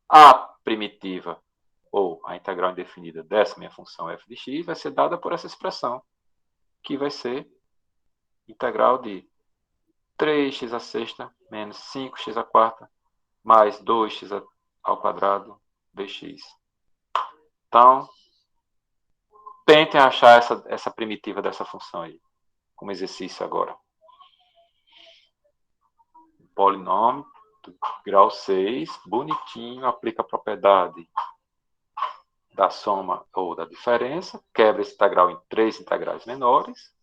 a primitiva ou a integral indefinida dessa minha função f de x vai ser dada por essa expressão, que vai ser integral de 3x à sexta menos 5x à quarta mais 2x ao quadrado dx. Então, tentem achar essa primitiva dessa função aí, como exercício agora. Polinômio, grau 6, bonitinho, aplica a propriedade da soma ou da diferença, quebra esse integral em 3 integrais menores.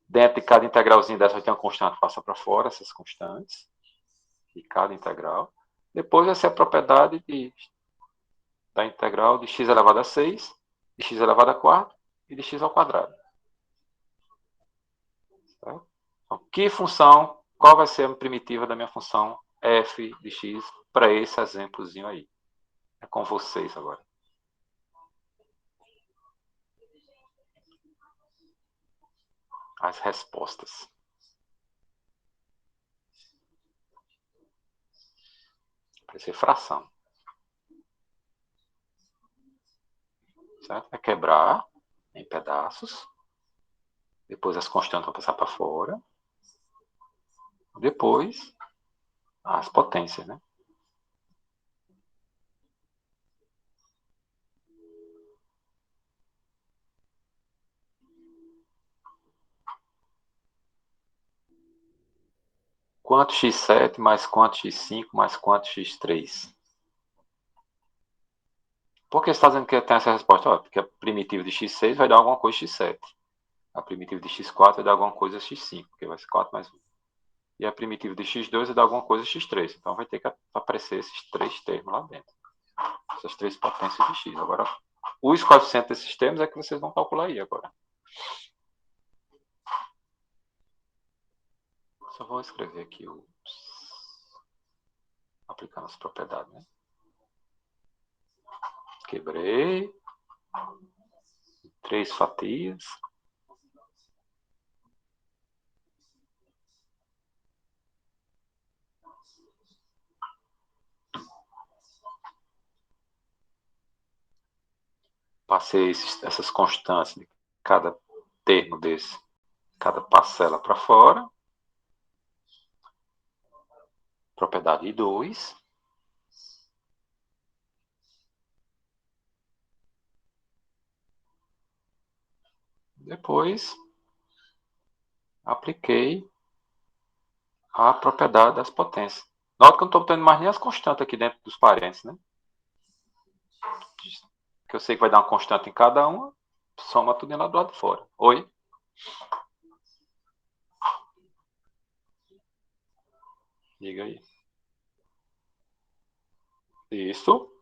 Dentro de cada integralzinho dessa vai ter uma constante, passa para fora essas constantes de cada integral. Depois vai ser a propriedade da integral de x elevado a 6, de x elevado a 4 e de x ao quadrado. Certo? Então, que função, qual vai ser a primitiva da minha função f de x para esse exemplozinho aí? É com vocês agora. As respostas. Vai ser fração. Certo? Vai quebrar em pedaços. Depois as constantes vão passar para fora. Depois, as potências, né? Quanto x7 mais quanto x5 mais quanto x3? Por que você está dizendo que tem essa resposta? Ó, porque a primitiva de x6 vai dar alguma coisa x7. A primitiva de x4 vai dar alguma coisa x5, porque vai ser 4 mais 1. E a primitiva de x2 vai dar alguma coisa x3. Então vai ter que aparecer esses três termos lá dentro. Essas três potências de x. Agora, os coeficientes desses termos é que vocês vão calcular aí agora. Só vou escrever aqui o aplicando as propriedades, né? Quebrei. 3 fatias. Passei essas constantes de cada termo desse, cada parcela para fora. Propriedade 2. Depois, apliquei a propriedade das potências. Nota que eu não estou tendo mais nem as constantes aqui dentro dos parênteses, né? Que eu sei que vai dar uma constante em cada uma, soma tudo lá do lado de fora. Oi? Diga aí. Isso.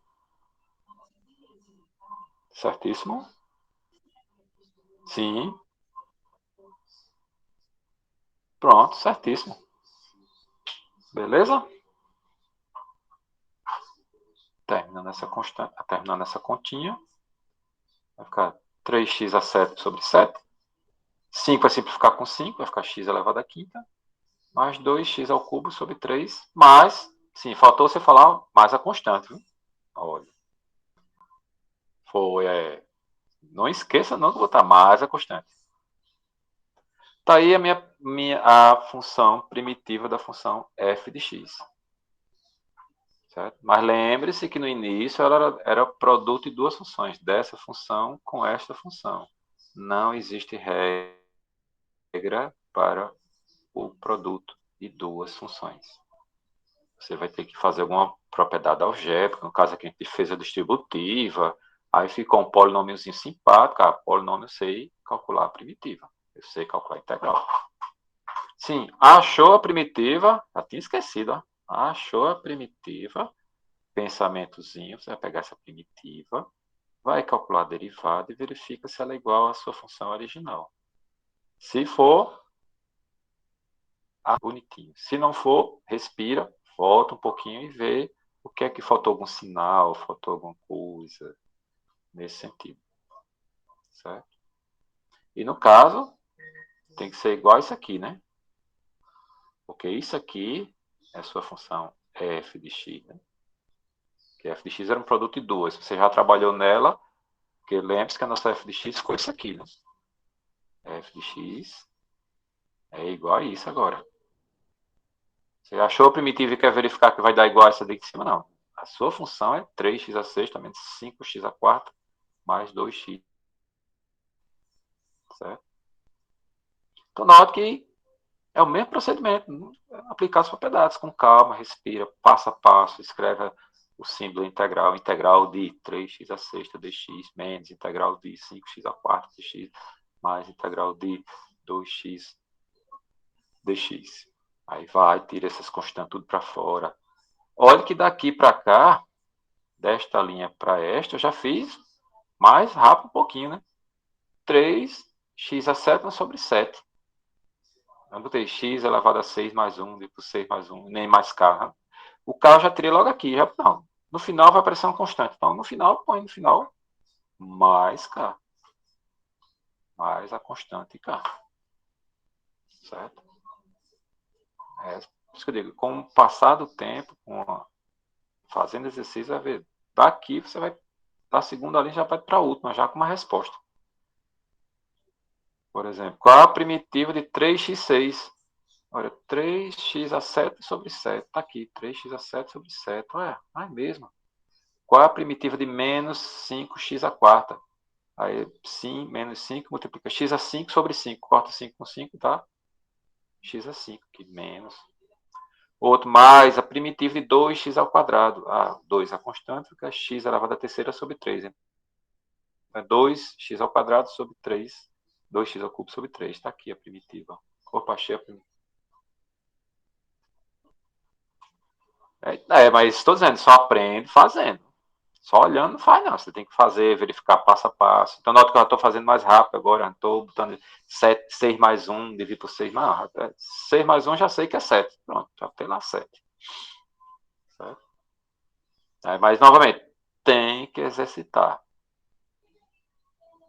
Certíssimo. Sim. Pronto, certíssimo. Beleza? Terminando essa continha, vai ficar 3x a 7 sobre 7. 5 vai simplificar com 5, vai ficar x elevado a quinta, mais 2x ao cubo sobre 3, mais, sim, faltou você falar mais a constante, viu? Olha, foi, não esqueça não de botar mais a constante. Tá aí a função primitiva da função f de x. Certo? Mas lembre-se que no início ela era produto de duas funções, dessa função com esta função. Não existe regra para o produto de duas funções. Você vai ter que fazer alguma propriedade algébrica, no caso aqui a gente fez a distributiva, aí ficou um polinômiozinho simpático, polinômio eu sei calcular a primitiva, eu sei calcular a integral. Sim, achou a primitiva, já tinha esquecido, ó. Achou a primitiva, pensamentozinho, você vai pegar essa primitiva, vai calcular a derivada e verifica se ela é igual à sua função original. Se for, bonitinho. Se não for, respira, volta um pouquinho e vê o que é que faltou algum sinal, faltou alguma coisa nesse sentido. Certo? E no caso, tem que ser igual a isso aqui, né? Porque isso aqui é a sua função f de x, né? Que f de x era um produto de duas. Você já trabalhou nela, porque lembre-se que a nossa f de x ficou isso aqui, né? F de x é igual a isso agora. Você achou a primitiva e quer verificar que vai dar igual a essa daqui de cima? Não. A sua função é 3x a 6 menos 5x a 4 mais 2x. Certo? Então, note que é o mesmo procedimento. Aplicar as propriedades com calma, respira, passo a passo, escreve o símbolo integral. Integral de 3x a 6 dx menos integral de 5x a 4 dx mais integral de 2x dx. Aí vai, tira essas constantes tudo para fora. Olha que daqui para cá, desta linha para esta, eu já fiz mais rápido um pouquinho, né? 3x a 7 sobre 7. Eu botei x elevado a 6 mais 1, depois 6 mais 1, nem mais k. Né? O k eu já tirei logo aqui. Já, não. No final vai aparecer uma constante. Então, no final, põe no final mais k. Mais a constante k. Certo? É por isso que eu digo, com o passar do tempo, fazendo exercício, vai ver. Daqui você vai, da segunda linha já vai para a última, já com uma resposta. Por exemplo, qual a primitiva de 3x6? Olha, 3x a 7 sobre 7. Está aqui, 3x a 7 sobre 7. Ué, é mesmo. Qual é a primitiva de menos 5x a quarta? Aí, sim, menos 5 multiplica x a 5 sobre 5. Corta 5 com 5, tá? X a 5, que menos. Outro mais a primitiva de 2x ao quadrado. 2 a constante, que é x elevado à terceira sobre 3. É 2x ao quadrado sobre 3. 2x ao cubo sobre 3. Está aqui a primitiva. Opa, achei a primitiva. Mas estou dizendo, só aprende fazendo. Só olhando não faz, não. Você tem que fazer, verificar passo a passo. Então, nota que eu estou fazendo mais rápido agora. Estou botando 6 mais 1, dividir por 6. Não, 6 mais 1 já sei que é 7. Pronto, já tem lá 7. Certo? Mas, novamente, tem que exercitar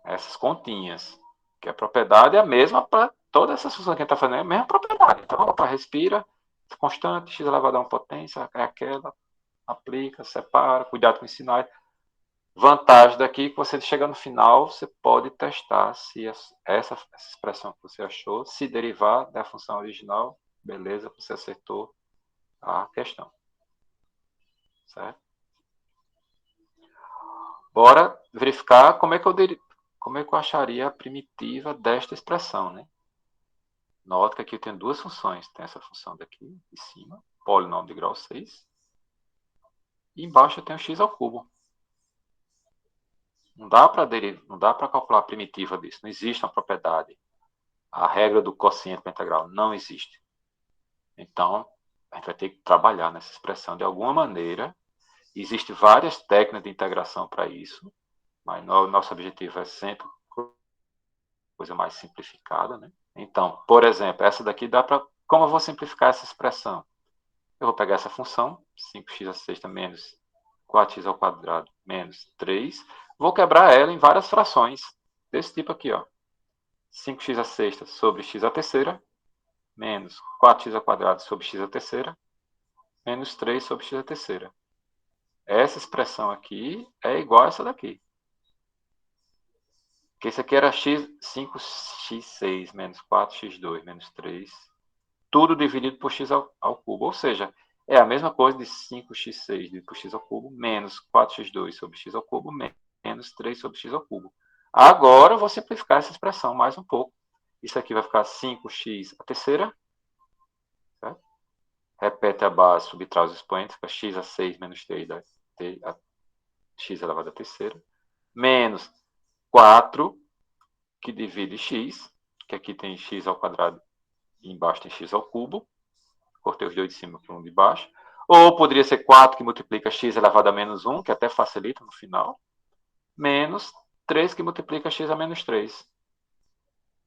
essas continhas. Que a propriedade é a mesma para todas essas funções que a gente está fazendo. É a mesma propriedade. Então, opa, respira, constante, x elevado a uma potência, é aquela, aplica, separa, cuidado com os sinais. Vantagem daqui que você chega no final, você pode testar se essa expressão que você achou, se derivar da função original, beleza, você acertou a questão. Certo? Bora verificar como é que eu acharia a primitiva desta expressão, né? Nota que aqui eu tenho duas funções. Tem essa função daqui, de cima, polinômio de grau 6. E embaixo eu tenho x ao cubo. Não dá para calcular a primitiva disso. Não existe uma propriedade. A regra do quociente para integral não existe. Então, a gente vai ter que trabalhar nessa expressão de alguma maneira. Existem várias técnicas de integração para isso, mas nosso objetivo é sempre coisa mais simplificada, né? Então, por exemplo, essa daqui dá para... Como eu vou simplificar essa expressão? Eu vou pegar essa função, 5x à sexta menos 4x ao quadrado menos 3, vou quebrar ela em várias frações, desse tipo aqui, ó. 5x à sexta sobre x à terceira, menos 4x ao quadrado sobre x à terceira, menos 3 sobre x à terceira. Essa expressão aqui é igual a essa daqui. Porque isso aqui era 5x6 menos 4x2 menos 3, tudo dividido por x ao cubo. Ou seja, é a mesma coisa de 5x6 dividido por x ao cubo, menos 4x2 sobre x ao cubo, menos 3 sobre x ao cubo. Agora eu vou simplificar essa expressão mais um pouco. Isso aqui vai ficar 5x à terceira. Certo? Repete a base, subtrai os expoentes, fica x a 6 menos 3 da x elevado à terceira. Menos 4, que divide x, que aqui tem x ao quadrado e embaixo tem x ao cubo. Cortei os dois de cima por um de baixo. Ou poderia ser 4 que multiplica x elevado a menos 1, que até facilita no final. Menos 3 que multiplica x a menos 3.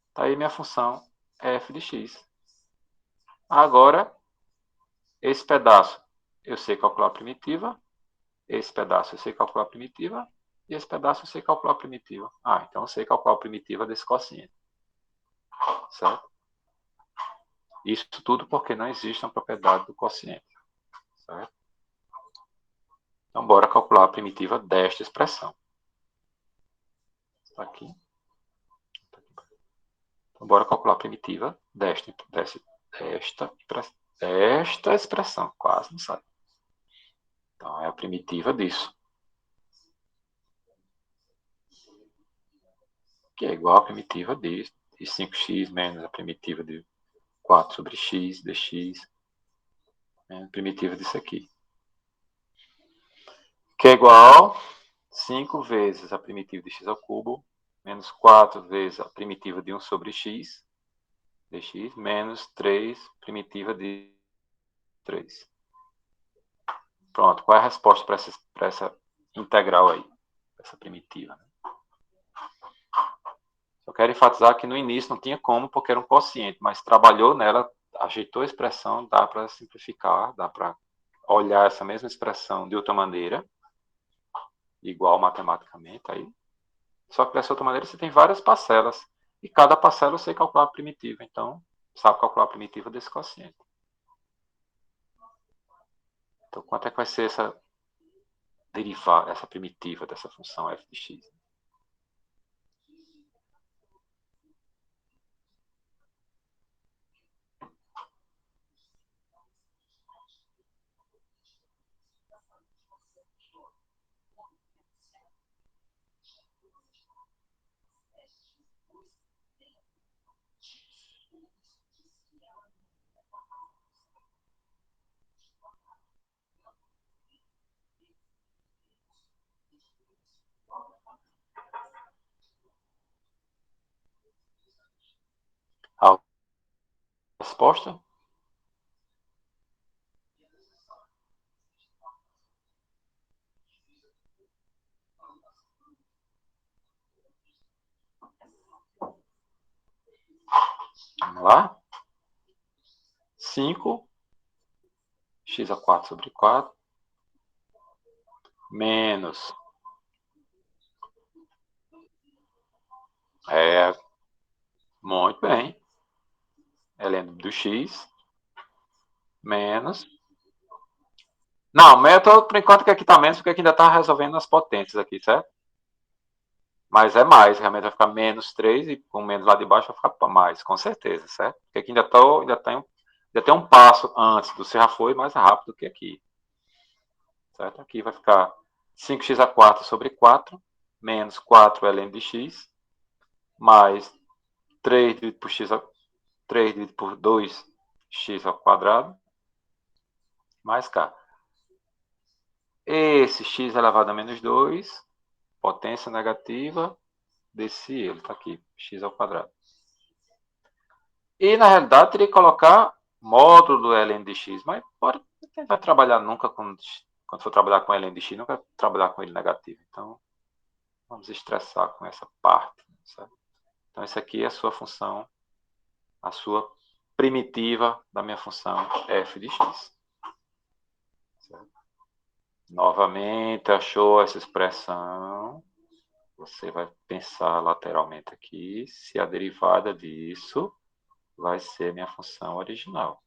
Está aí minha função f de x. Agora, esse pedaço eu sei calcular a primitiva. Esse pedaço eu sei calcular a primitiva. E esse pedaço eu sei calcular a primitiva. Então eu sei calcular a primitiva desse quociente. Certo? Isso tudo porque não existe uma propriedade do quociente. Certo? Então, bora calcular a primitiva desta expressão. Está aqui. Então, bora calcular a primitiva desta expressão. Quase não sai. Então, é a primitiva disso. Que é igual à primitiva de 5x menos a primitiva de 4 sobre x dx. A primitiva disso aqui. Que é igual a 5 vezes a primitiva de x ao cubo, menos 4 vezes a primitiva de 1 sobre x, dx, menos 3, primitiva de 3. Pronto, qual é a resposta para essa integral aí? Essa primitiva. Eu quero enfatizar que no início não tinha como, porque era um quociente, mas trabalhou nela, ajeitou a expressão, dá para simplificar, dá para olhar essa mesma expressão de outra maneira, igual matematicamente aí. Só que dessa outra maneira você tem várias parcelas, e cada parcela eu sei calcular a primitiva, então sabe calcular a primitiva desse quociente. Então quanto é que vai ser essa derivada, essa primitiva dessa função f de x? resposta? Vamos lá? 5 x a 4 sobre 4 menos muito bem, ln do x menos, não, método por enquanto que aqui está menos, porque aqui ainda está resolvendo as potências aqui, certo? Mas é mais, realmente vai ficar menos 3 e com menos lá de baixo vai ficar mais, com certeza, certo? Porque aqui ainda tem um passo antes do você já foi mais rápido que aqui. Certo? Aqui vai ficar 5x a 4 sobre 4, menos 4 ln de x, mais 3 dividido por, 3 dividido por 2x ao quadrado, mais k. Esse x elevado a menos 2, potência negativa desse ele, está aqui, x ao quadrado. E, na realidade, teria que colocar módulo do ln de x, mas pode, não vai trabalhar nunca quando for trabalhar com ln de x, nunca vai trabalhar com ele negativo. Então, vamos estressar com essa parte, certo? Então, essa aqui é a sua função, a sua primitiva da minha função f de x. Certo? Novamente, achou essa expressão, você vai pensar lateralmente aqui se a derivada disso vai ser minha função original.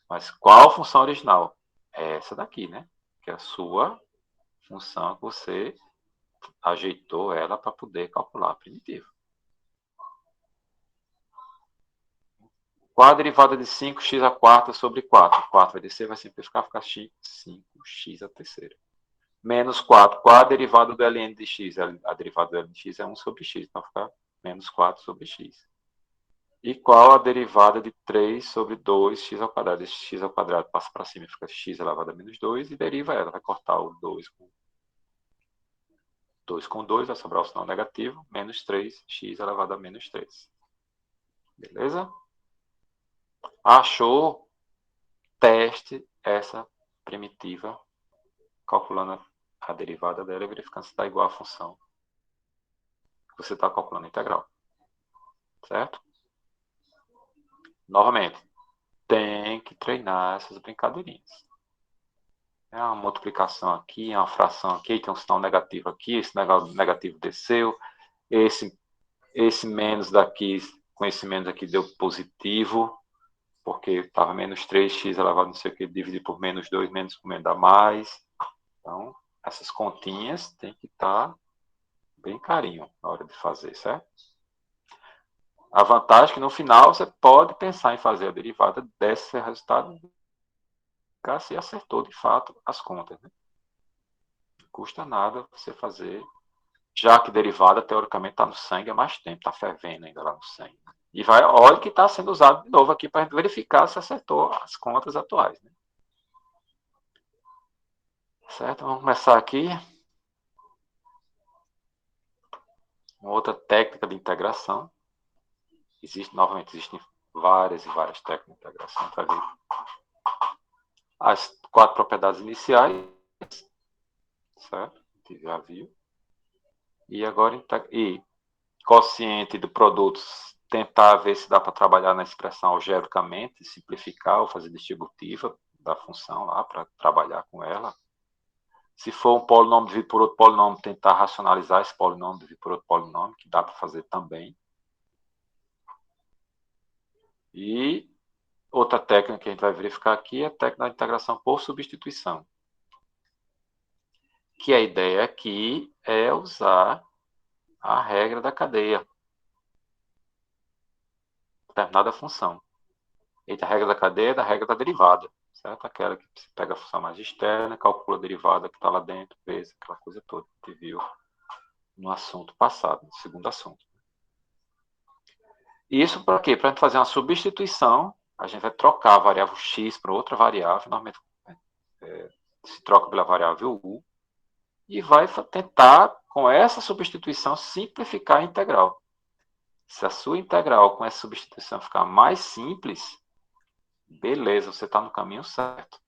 Mas qual função original? É essa daqui, né? Que é a sua função que você ajeitou ela para poder calcular a primitiva. Qual a derivada de 5x a quarta sobre 4? 4 vai descer, vai simplificar, ficar 5x a terceira. Menos 4. Qual a derivada do ln de x? A derivada do ln de x é 1 sobre x, então vai ficar menos 4 sobre x. E qual a derivada de 3 sobre 2x ao quadrado? Esse x ao quadrado passa para cima e fica x elevado a menos 2 e deriva ela. Vai cortar o 2 com 2, vai sobrar o sinal negativo, menos 3x elevado a menos 3. Beleza? Achou? Teste essa primitiva, calculando a derivada dela e verificando se está igual à função que você está calculando a integral. Certo? Novamente, tem que treinar essas brincadeirinhas. É uma multiplicação aqui, é uma fração aqui, tem um sinal negativo aqui, esse negativo desceu, esse menos daqui, com esse menos aqui deu positivo, porque estava menos 3x elevado a não sei o que, dividido por menos 2, menos por menos dá mais. Então, essas continhas tem que estar bem carinho na hora de fazer, certo? A vantagem é que no final você pode pensar em fazer a derivada desse resultado se acertou de fato as contas. Né? Não custa nada você fazer, já que derivada teoricamente está no sangue há mais tempo, está fervendo ainda lá no sangue. E olha que está sendo usado de novo aqui para verificar se acertou as contas atuais. Né? Certo? Vamos começar aqui. Uma outra técnica de integração. Novamente, existem várias e várias técnicas de integração. A gente vai ver as 4 propriedades iniciais, certo? A gente já viu. E agora, quociente do produto, tentar ver se dá para trabalhar na expressão algebricamente, simplificar ou fazer distributiva da função lá para trabalhar com ela. Se for um polinômio dividido por outro polinômio, tentar racionalizar esse polinômio dividido por outro polinômio, que dá para fazer também. E outra técnica que a gente vai verificar aqui é a técnica da integração por substituição. Que a ideia aqui é usar a regra da cadeia. Determinada função. E a regra da cadeia é da regra da derivada. Certo? Aquela que você pega a função mais externa, calcula a derivada que está lá dentro, vezes aquela coisa toda que a gente viu no assunto passado, no segundo assunto. E isso para quê? Para a gente fazer uma substituição, a gente vai trocar a variável x para outra variável, normalmente se troca pela variável u, e vai tentar, com essa substituição, simplificar a integral. Se a sua integral com essa substituição ficar mais simples, beleza, você está no caminho certo.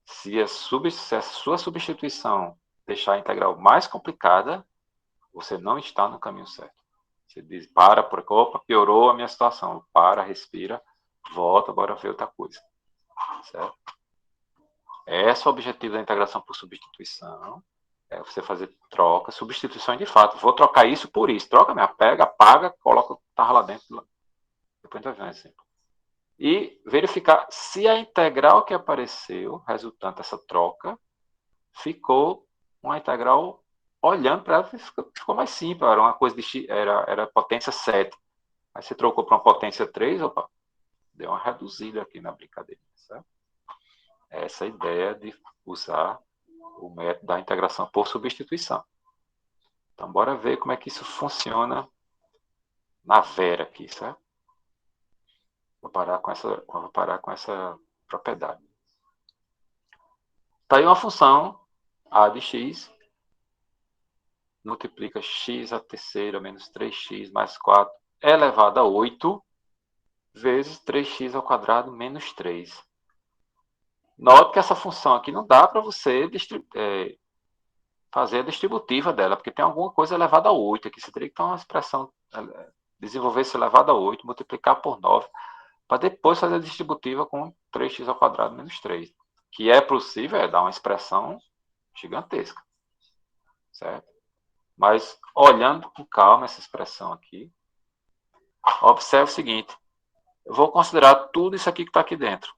Se a sua substituição deixar a integral mais complicada, você não está no caminho certo. Você diz, para, porque, opa, piorou a minha situação. Para, respira, volta, bora ver outra coisa. Certo? Esse é o objetivo da integração por substituição. É você fazer troca, substituição de fato. Vou trocar isso por isso. Troca, minha pega, apaga, coloca o que estava lá dentro. Depois a gente vai ver um exemplo. E verificar se a integral que apareceu, resultante dessa troca, ficou uma integral olhando para ela, ficou mais simples. Era uma coisa de x, era potência 7. Aí você trocou para uma potência 3, opa, deu uma reduzida aqui na brincadeira. Certo? Essa é a ideia de usar o método da integração por substituição. Então, bora ver como é que isso funciona na Vera aqui, certo? Vou parar com essa propriedade. Está aí uma função, a de x, multiplica x a terceira menos 3x mais 4 elevado a 8 vezes 3x ao quadrado menos 3. Note que essa função aqui não dá para você fazer a distributiva dela, porque tem alguma coisa elevada a 8 aqui. Você teria que ter uma expressão, desenvolver esse elevado a 8, multiplicar por 9, para depois fazer a distributiva com 3x ao quadrado menos 3. Que é possível, dar uma expressão gigantesca. Certo? Mas, olhando com calma essa expressão aqui, observe o seguinte. Eu vou considerar tudo isso aqui que está aqui dentro.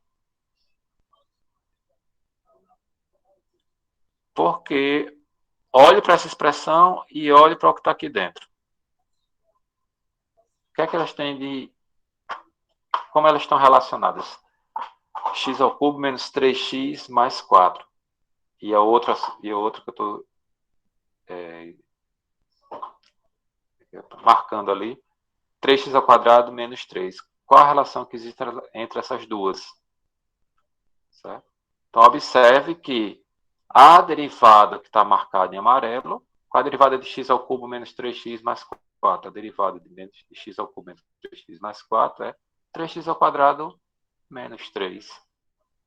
Porque olhe para essa expressão e olhe para o que está aqui dentro. O que é que elas têm de... Como elas estão relacionadas? X ao cubo menos 3x mais 4. E a outra que eu estou marcando ali, 3x ao quadrado menos 3. Qual a relação que existe entre essas duas? Certo? Então, observe que a derivada que está marcada em amarelo, qual a derivada de x ao cubo menos 3x mais 4? A derivada de x ao cubo menos 3x mais 4 é 3x ao quadrado menos 3.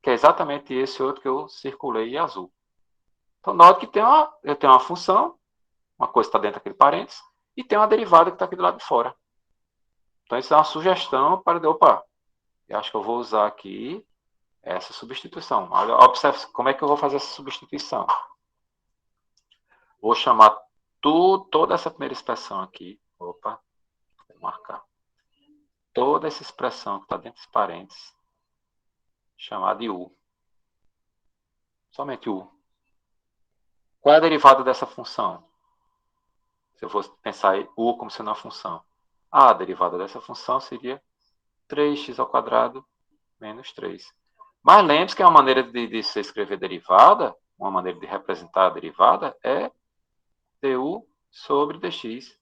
Que é exatamente esse outro que eu circulei em azul. Então, note que eu tenho uma função, uma coisa que está dentro daquele parênteses, e tem uma derivada que está aqui do lado de fora. Então, isso é uma sugestão para... Opa, eu acho que eu vou usar aqui essa substituição. Observe como é que eu vou fazer essa substituição. Vou chamar toda essa primeira expressão aqui. Opa, vou marcar. Toda essa expressão que está dentro dos parênteses, chamar de U. Somente U. Qual é a derivada dessa função? Se eu fosse pensar em U como sendo uma função. A derivada dessa função seria 3x ao quadrado menos 3. Mas lembre-se que uma maneira de se escrever derivada, uma maneira de representar a derivada é du sobre dx.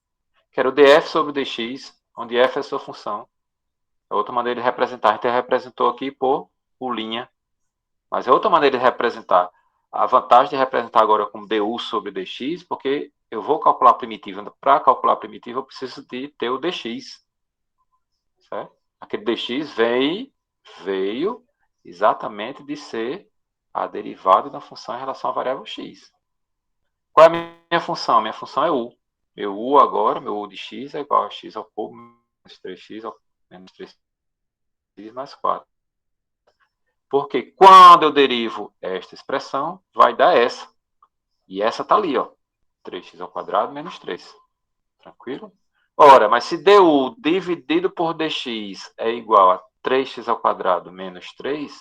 Que era o df sobre dx, onde f é a sua função. É outra maneira de representar. A gente representou aqui por linha. Mas é outra maneira de representar. A vantagem de representar agora como du sobre dx, porque eu vou calcular a primitiva. Para calcular a primitiva, eu preciso de ter o dx. Certo? Aquele dx veio exatamente de ser a derivada da função em relação à variável x. Qual é a minha função? Minha função é u. Meu u agora, meu u de x é igual a x ao cubo menos 3x ao menos 3x mais 4. Porque quando eu derivo esta expressão, vai dar essa. E essa está ali, ó. 3x ao quadrado menos 3. Tranquilo? Ora, mas se du dividido por dx é igual a 3x ao quadrado menos 3,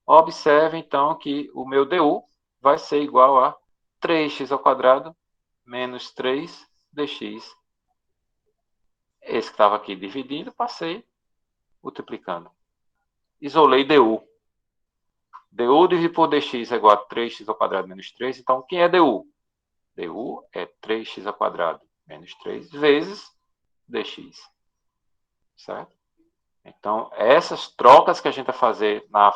observe então que o meu du vai ser igual a 3x ao quadrado menos 3 dx. Esse que estava aqui dividindo, passei multiplicando. Isolei du. Du dividido por dx é igual a 3x ao quadrado menos 3. Então, quem é du? Du é 3x ao quadrado menos 3 vezes dx. Certo? Então, essas trocas que a gente vai fazer na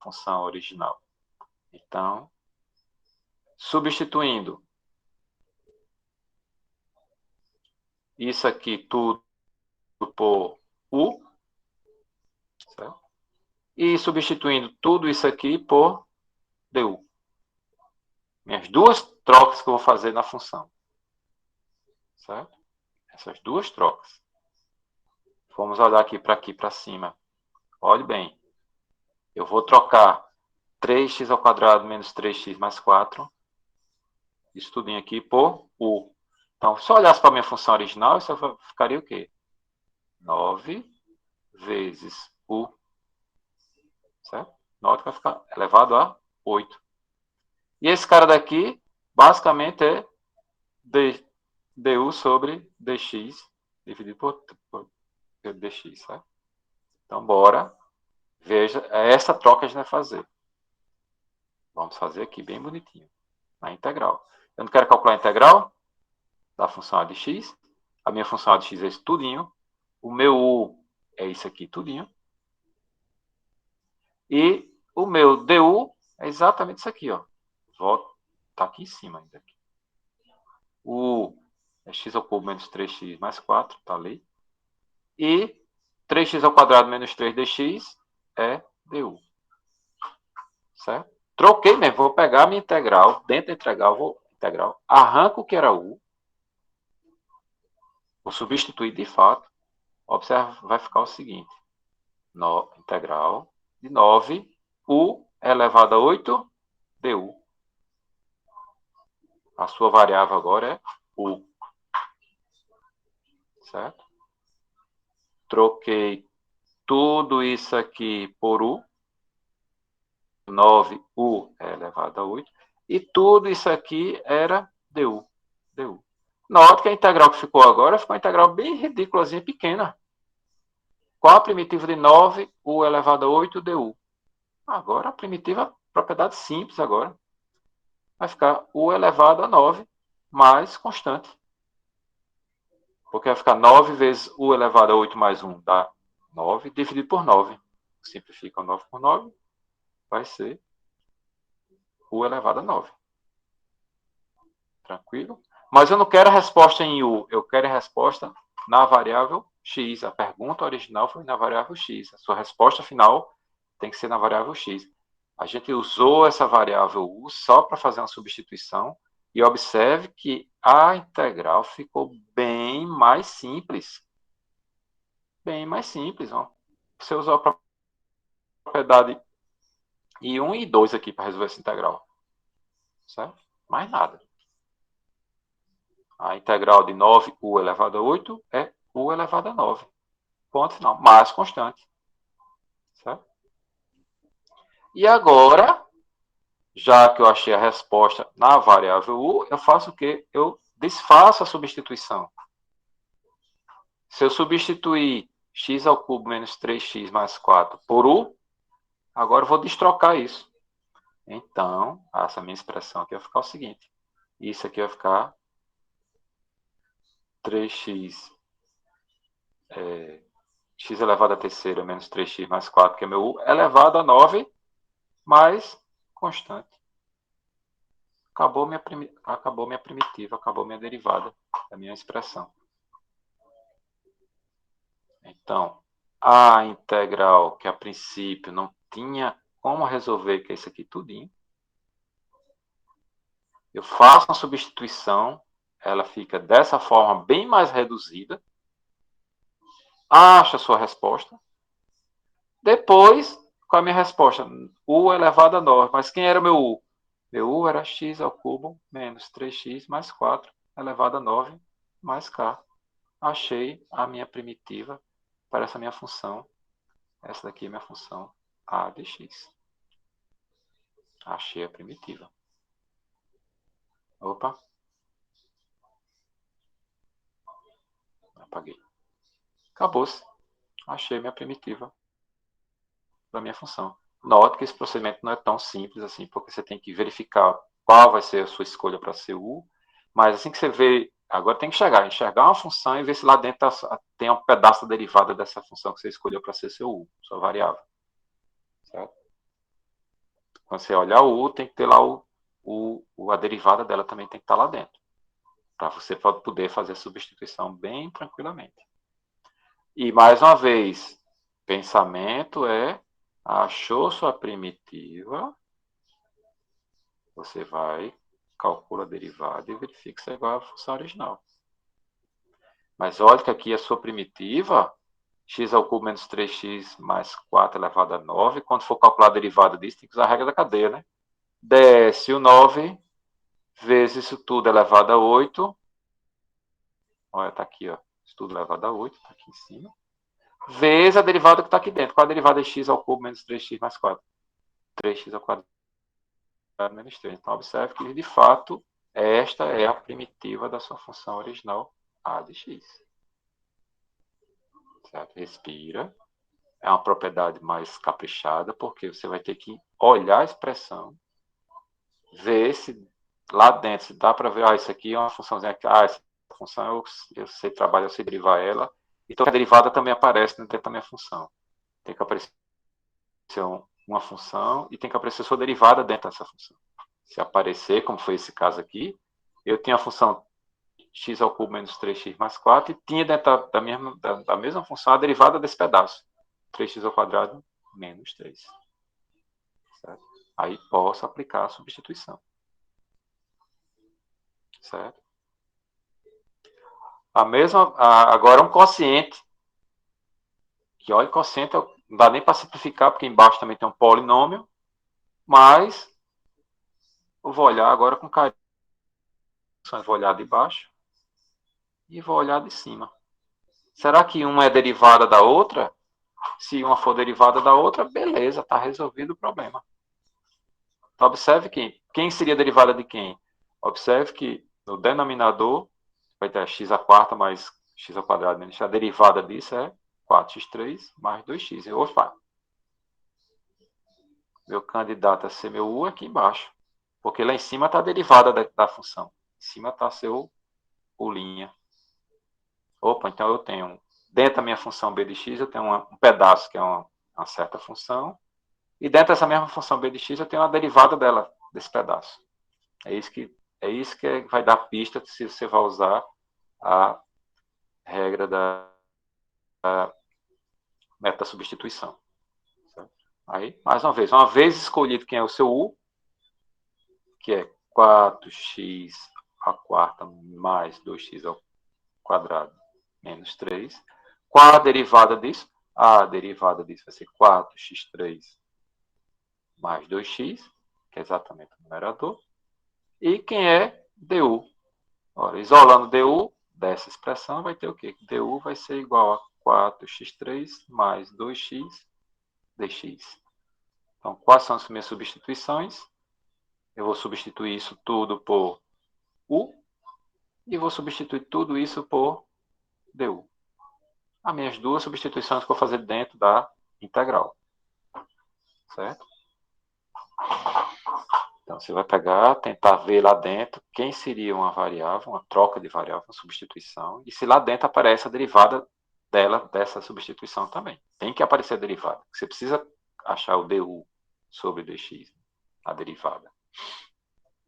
função original. Então, substituindo isso aqui tudo por U, certo? E substituindo tudo isso aqui por du. Minhas duas trocas que eu vou fazer na função. Certo? Essas duas trocas. Vamos olhar aqui para cima. Olhe bem. Eu vou trocar 3x ao quadrado menos 3x mais 4. Isso tudo aqui por U. Então, se eu olhasse para a minha função original, isso ficaria o quê? 9 vezes U. Certo? 9 vai ficar elevado a 8. E esse cara daqui, basicamente, é du sobre dx dividido por dx. Certo? Então, bora. Veja, é essa troca que a gente vai fazer. Vamos fazer aqui bem bonitinho. A integral. Eu não quero calcular a integral da função a de x. A minha função a de x é isso tudinho. O meu u é isso aqui tudinho. E o meu du é exatamente isso aqui, ó. Volta, tá aqui em cima ainda. Aqui. O u é x ao cubo menos 3x mais 4, tá ali. E 3x ao quadrado menos 3dx é du. Certo? Troquei mesmo, vou pegar a minha integral, dentro da integral, arranco o que era u, vou substituir de fato, observa, vai ficar o seguinte, integral de 9, u elevado a 8, du. A sua variável agora é u. Certo? Troquei tudo isso aqui por u, 9u elevado a 8, e tudo isso aqui era du. Note que a integral que ficou agora ficou uma integral bem ridículazinha, pequena. Qual a primitiva de 9u elevado a 8 du? Agora a primitiva, propriedade simples agora. Vai ficar u elevado a 9 mais constante. Porque vai ficar 9 vezes u elevado a 8 mais 1 dá 9, dividido por 9. Simplifica 9 por 9, vai ser u elevado a 9. Tranquilo? Mas eu não quero a resposta em u, eu quero a resposta na variável x. A pergunta original foi na variável x. A sua resposta final tem que ser na variável x. A gente usou essa variável u só para fazer uma substituição e observe que a integral ficou bem mais simples. Bem mais simples. Ó. Você usou a propriedade I1 e I2 aqui para resolver essa integral. Certo? Mais nada. A integral de 9u elevado a 8 é u elevado a 9. Ponto final. Mais constante. Certo? E agora, já que eu achei a resposta na variável u, eu faço o quê? Eu desfaço a substituição. Se eu substituir x ao cubo menos 3x mais 4 por u, agora eu vou destrocar isso. Então, essa minha expressão aqui vai ficar o seguinte. Isso aqui vai ficar 3x x elevado a terceira menos 3x mais 4, que é meu u, elevado a 9 mais constante. Acabou minha primitiva, acabou minha derivada da minha expressão. Então, a integral que a princípio não tinha como resolver, que é isso aqui tudinho, eu faço uma substituição, ela fica dessa forma bem mais reduzida, acha a sua resposta, depois, com a minha resposta, u elevado a 9, mas quem era o meu u? Meu u era x ao cubo menos 3x mais 4 elevado a 9 mais k. Achei a minha primitiva para essa minha função. Essa daqui é minha função a de x. Achei a primitiva. Opa. Apaguei. Acabou-se. Achei minha primitiva da minha função. Note que esse procedimento não é tão simples assim, porque você tem que verificar qual vai ser a sua escolha para ser u, mas assim que você vê, agora tem que enxergar uma função e ver se lá dentro tem um pedaço da derivada dessa função que você escolheu para ser seu u, sua variável. Certo? Quando você olhar o u, tem que ter lá a derivada dela também tem que estar lá dentro. para você poder fazer a substituição bem tranquilamente. E, mais uma vez, pensamento achou sua primitiva, você vai, calcula a derivada e verifica se é igual à função original. Mas olha que aqui a sua primitiva, x ao cubo menos 3x mais 4 elevado a 9, quando for calcular a derivada disso, tem que usar a regra da cadeia, né? Desce o 9 vezes isso tudo elevado a 8. Olha, está aqui, ó. Isso tudo elevado a 8, está aqui em cima. Vezes a derivada que está aqui dentro. Qual a derivada de x ao cubo menos 3x mais 4? 3x ao quadrado menos 3. Então, observe que, de fato, esta é a primitiva da sua função original a de x. Certo? Respira. É uma propriedade mais caprichada, porque você vai ter que olhar a expressão, ver se lá dentro, se dá para ver, isso aqui é uma funçãozinha, essa função eu sei trabalhar, eu sei derivar ela, então a derivada também aparece dentro da minha função. Tem que aparecer uma função e tem que aparecer sua derivada dentro dessa função. Se aparecer, como foi esse caso aqui, eu tinha a função x ao cubo menos 3x mais 4 e tinha dentro da mesma função a derivada desse pedaço. 3x ao quadrado menos 3. Certo? Aí posso aplicar a substituição. Certo? Agora um quociente. Que olha, quociente não dá nem para simplificar, porque embaixo também tem um polinômio, mas eu vou olhar agora com carinho. Vou olhar de baixo e vou olhar de cima. Será que uma é derivada da outra? Se uma for derivada da outra, beleza, está resolvido o problema. Então, observe que quem seria derivada de quem? Observe que no denominador vai ter x a quarta mais x ao quadrado menos x. A derivada disso é 4x3 mais 2x. Opa! Meu candidato a ser meu u aqui embaixo. Porque lá em cima está a derivada da função. Em cima está seu u'. Opa, então eu tenho, dentro da minha função b de x, eu tenho um pedaço que é uma certa função. E dentro dessa mesma função b de x, eu tenho uma derivada dela, desse pedaço. É isso que vai dar pista se você vai usar a regra da meta-substituição. Aí, mais uma vez escolhido quem é o seu u, que é 4x a quarta mais 2x ao quadrado menos 3. Qual a derivada disso? A derivada disso vai ser 4x3 mais 2x, que é exatamente o numerador. E quem é du? Ora, isolando du dessa expressão, vai ter o quê? Du vai ser igual a 4x3 mais 2x dx. Então, quais são as minhas substituições? Eu vou substituir isso tudo por u e vou substituir tudo isso por du. As minhas duas substituições que eu vou fazer dentro da integral. Certo? Então, você vai pegar, tentar ver lá dentro quem seria uma variável, uma troca de variável, uma substituição, e se lá dentro aparece a derivada dessa substituição também. Tem que aparecer a derivada. Você precisa achar o du sobre dx, a derivada.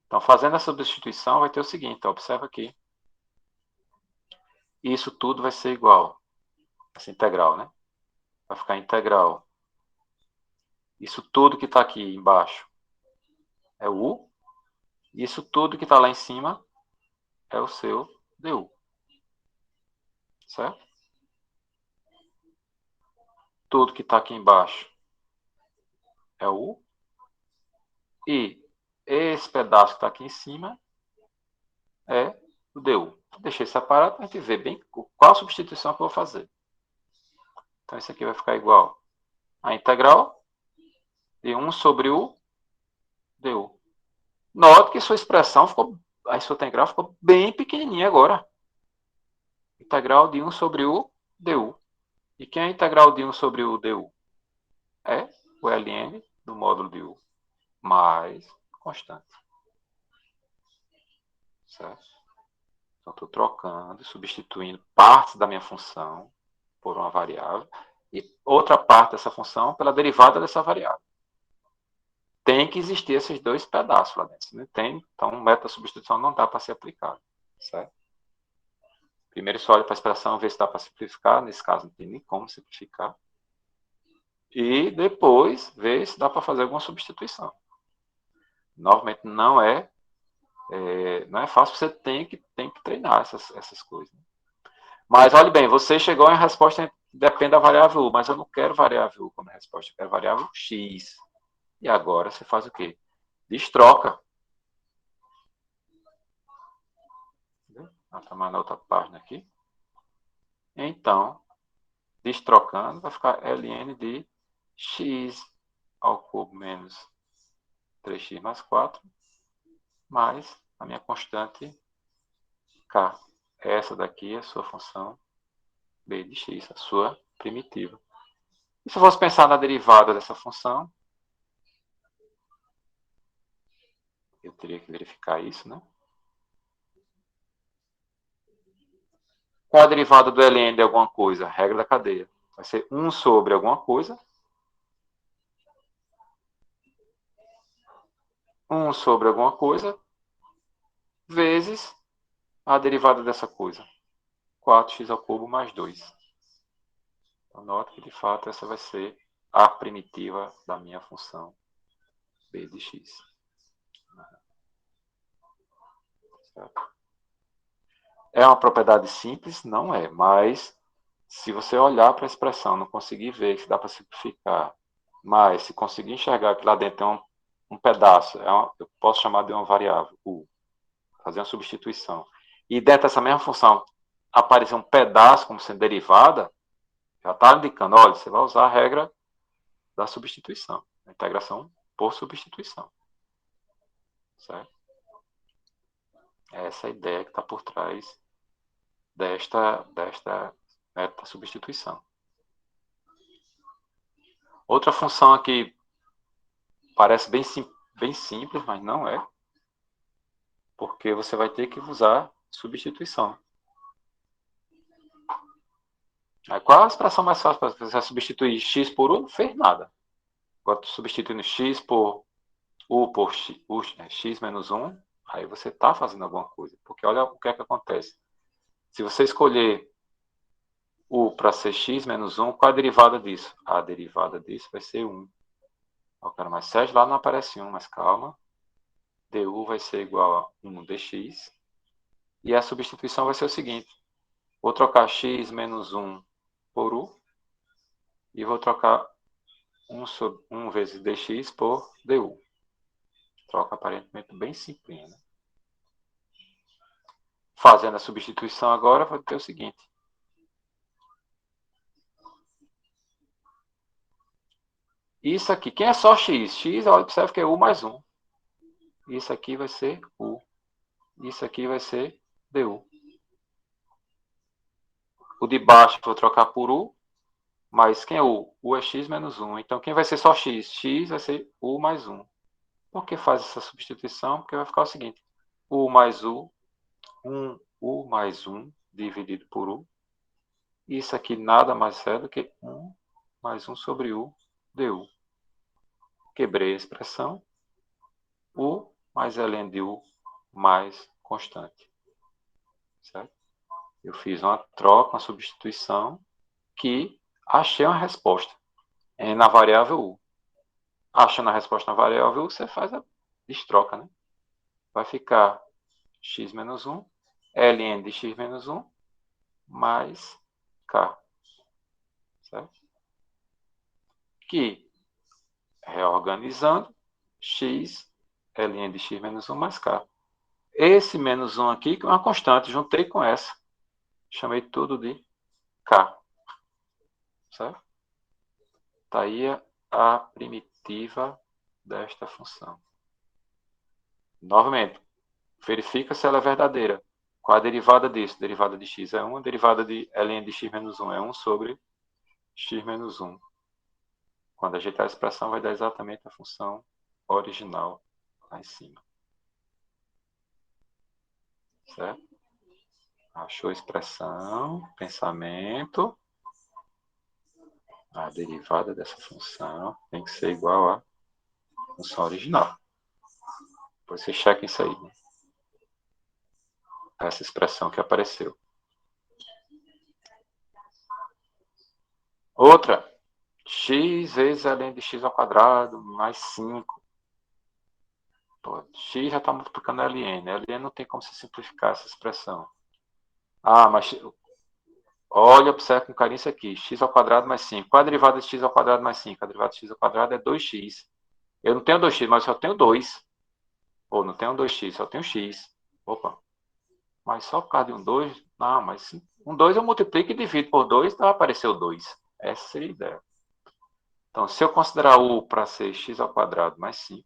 Então, fazendo a substituição, vai ter o seguinte, então, observa aqui. Isso tudo vai ser igual. Essa integral, né? Vai ficar integral. Isso tudo que está aqui embaixo é o u. E isso tudo que está lá em cima é o seu du. Certo? Tudo que está aqui embaixo é o u. E esse pedaço que está aqui em cima é o du. Deixei separado para a gente ver bem qual substituição que eu vou fazer. Então, isso aqui vai ficar igual a integral de 1 sobre o du. Note que sua expressão ficou, a sua integral ficou bem pequenininha agora. Integral de 1 sobre o du. E quem é a integral de 1 sobre o du? É o ln do módulo de u mais constante. Certo? Então, estou trocando, substituindo partes da minha função por uma variável e outra parte dessa função pela derivada dessa variável. Tem que existir esses dois pedaços lá dentro. Se não tem, então o método de substituição não dá para ser aplicado. Certo? Primeiro você olha para a expressão, vê se dá para simplificar. Nesse caso não tem nem como simplificar. E depois vê se dá para fazer alguma substituição. Novamente, não é fácil, você tem que treinar essas coisas. Mas olhe bem, você chegou em resposta depende da variável U, mas eu não quero variável U como resposta, eu quero variável X. E agora você faz o quê? Destroca. Vou tomar na outra página aqui. Então, destrocando, vai ficar ln de x ao cubo menos 3x mais 4, mais a minha constante k. Essa daqui é a sua função b de x, a sua primitiva. E se eu fosse pensar na derivada dessa função, eu teria que verificar isso, né? Qual a derivada do ln de alguma coisa? Regra da cadeia. Vai ser 1 sobre alguma coisa. 1 sobre alguma coisa, vezes a derivada dessa coisa. 4x ao cubo mais 2. Então, nota que, de fato, essa vai ser a primitiva da minha função b de x. Certo? É uma propriedade simples? Não é, mas se você olhar para a expressão, não conseguir ver que dá para simplificar, mas se conseguir enxergar que lá dentro tem um pedaço, eu posso chamar de uma variável, u, fazer uma substituição, e dentro dessa mesma função aparecer um pedaço como sendo derivada, já está indicando, olha, você vai usar a regra da substituição, a integração por substituição. Certo? É essa a ideia que está por trás desta método de substituição. Outra função aqui parece bem simples, mas não é, porque você vai ter que usar substituição. Aí, qual a expressão mais fácil para você substituir x por u? Não fez nada. Agora, substituindo x por u por x menos 1, aí você está fazendo alguma coisa. Porque olha o que é que acontece. Se você escolher u para ser x menos 1, qual a derivada disso? A derivada disso vai ser 1. Eu quero mais 7, lá não aparece 1, mas calma. du vai ser igual a 1 dx. E a substituição vai ser o seguinte. Vou trocar x menos 1 por u. E vou trocar 1 vezes dx por du. Troca aparentemente bem simples, né? Fazendo a substituição agora, vai ter o seguinte. Isso aqui, quem é só x? X, observe que é u mais 1. Isso aqui vai ser u. Isso aqui vai ser du. O de baixo vou trocar por u, mas quem é u? U é x menos 1. Então, quem vai ser só x? X vai ser u mais 1. Por que faz essa substituição? Porque vai ficar o seguinte. U mais u, 1u mais 1 dividido por u. Isso aqui nada mais é do que 1 mais 1 sobre u du. Quebrei a expressão. U mais ln de u mais constante. Certo? Eu fiz uma troca, uma substituição, que achei uma resposta na variável u. Achando a resposta na variável u, você faz a destroca, né? Vai ficar x menos 1, ln de x menos 1, mais k. Certo? Que, reorganizando, x, ln de x menos 1 mais k. Esse menos 1 aqui, que é uma constante, juntei com essa. Chamei tudo de k. Certo? Está aí a primitiva desta função. Novamente, verifica se ela é verdadeira. Qual a derivada disso? Derivada de x é 1, a derivada de ln de x menos 1 é 1 sobre x menos 1. Quando ajeitar a expressão, vai dar exatamente a função original lá em cima. Certo? Achou a expressão, pensamento. A derivada dessa função tem que ser igual à função original. Depois você checa isso aí, né? Essa expressão que apareceu. Outra, x vezes ln de x ao quadrado mais 5. Pô, x já está multiplicando ln. Ln não tem como se simplificar essa expressão. Ah, mas olha, observa com carinho isso aqui. X ao quadrado mais 5. Qual é a derivada de x ao quadrado mais 5? A derivada de x ao quadrado é 2x. Eu não tenho 2x, mas eu só tenho 2. Ou não tenho 2x, só tenho x. Opa, mas só por causa de um 2? Não, mas um 2 eu multiplico e divido por 2, então vai aparecer o 2. Essa é a ideia. Então, se eu considerar u para ser x ao quadrado mais 5,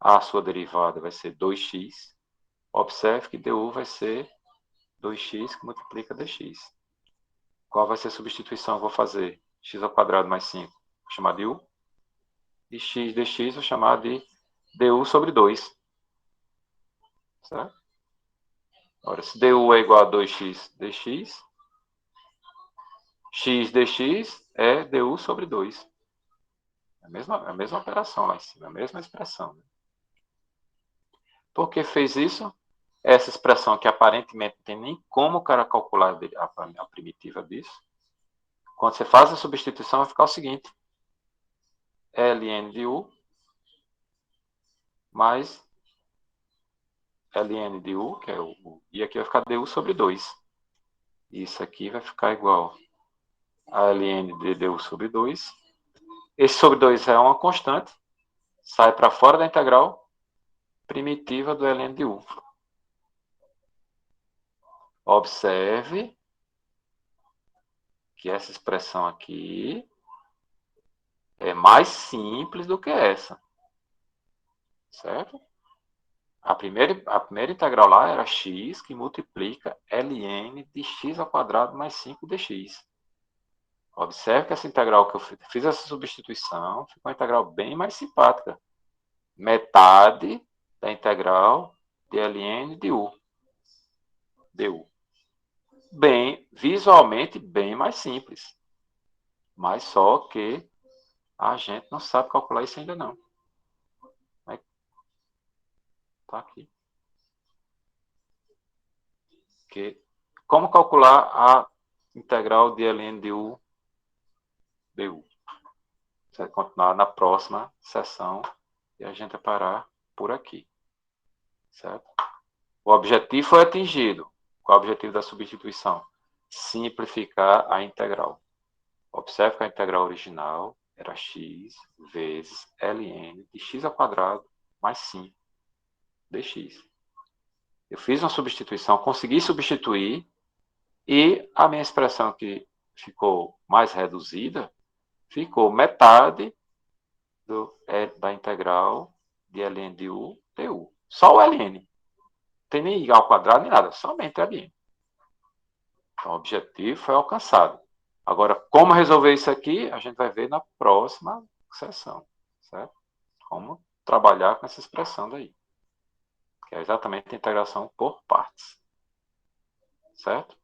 a sua derivada vai ser 2x. Observe que du vai ser 2x que multiplica dx. Qual vai ser a substituição que eu vou fazer? X ao quadrado mais 5. Vou chamar de u. E x dx vou chamar de du sobre 2. Certo? Ora, se du é igual a 2x dx, x dx é du sobre 2. É a mesma operação lá em cima, a mesma expressão. Né? Por que fez isso? Essa expressão que aparentemente não tem nem como o cara calcular a primitiva disso. Quando você faz a substituição, vai ficar o seguinte. Ln de u mais ln de u, que é o u, e aqui vai ficar du sobre 2. Isso aqui vai ficar igual a ln de du sobre 2. Esse sobre 2 é uma constante, sai para fora da integral primitiva do ln de u. Observe que essa expressão aqui é mais simples do que essa. Certo? A primeira integral lá era x que multiplica ln de x ao quadrado mais 5 dx. Observe que essa integral que eu fiz essa substituição ficou uma integral bem mais simpática. Metade da integral de ln de u. Du. Bem, visualmente bem mais simples. Mas só que a gente não sabe calcular isso ainda não. Tá aqui. Que, como calcular a integral de ln de u du? Você vai continuar na próxima sessão e a gente vai parar por aqui. Certo? O objetivo foi atingido. Qual é o objetivo da substituição? Simplificar a integral. Observe que a integral original era x vezes ln de x ao quadrado mais 5 dx. Eu fiz uma substituição, consegui substituir, e a minha expressão que ficou mais reduzida ficou metade da integral de ln de u du. Só o ln. Não tem nem ao quadrado nem nada, somente ln. Então, o objetivo foi alcançado. Agora, como resolver isso aqui, a gente vai ver na próxima sessão. Certo? Como trabalhar com essa expressão daí. Que é exatamente a integração por partes. Certo?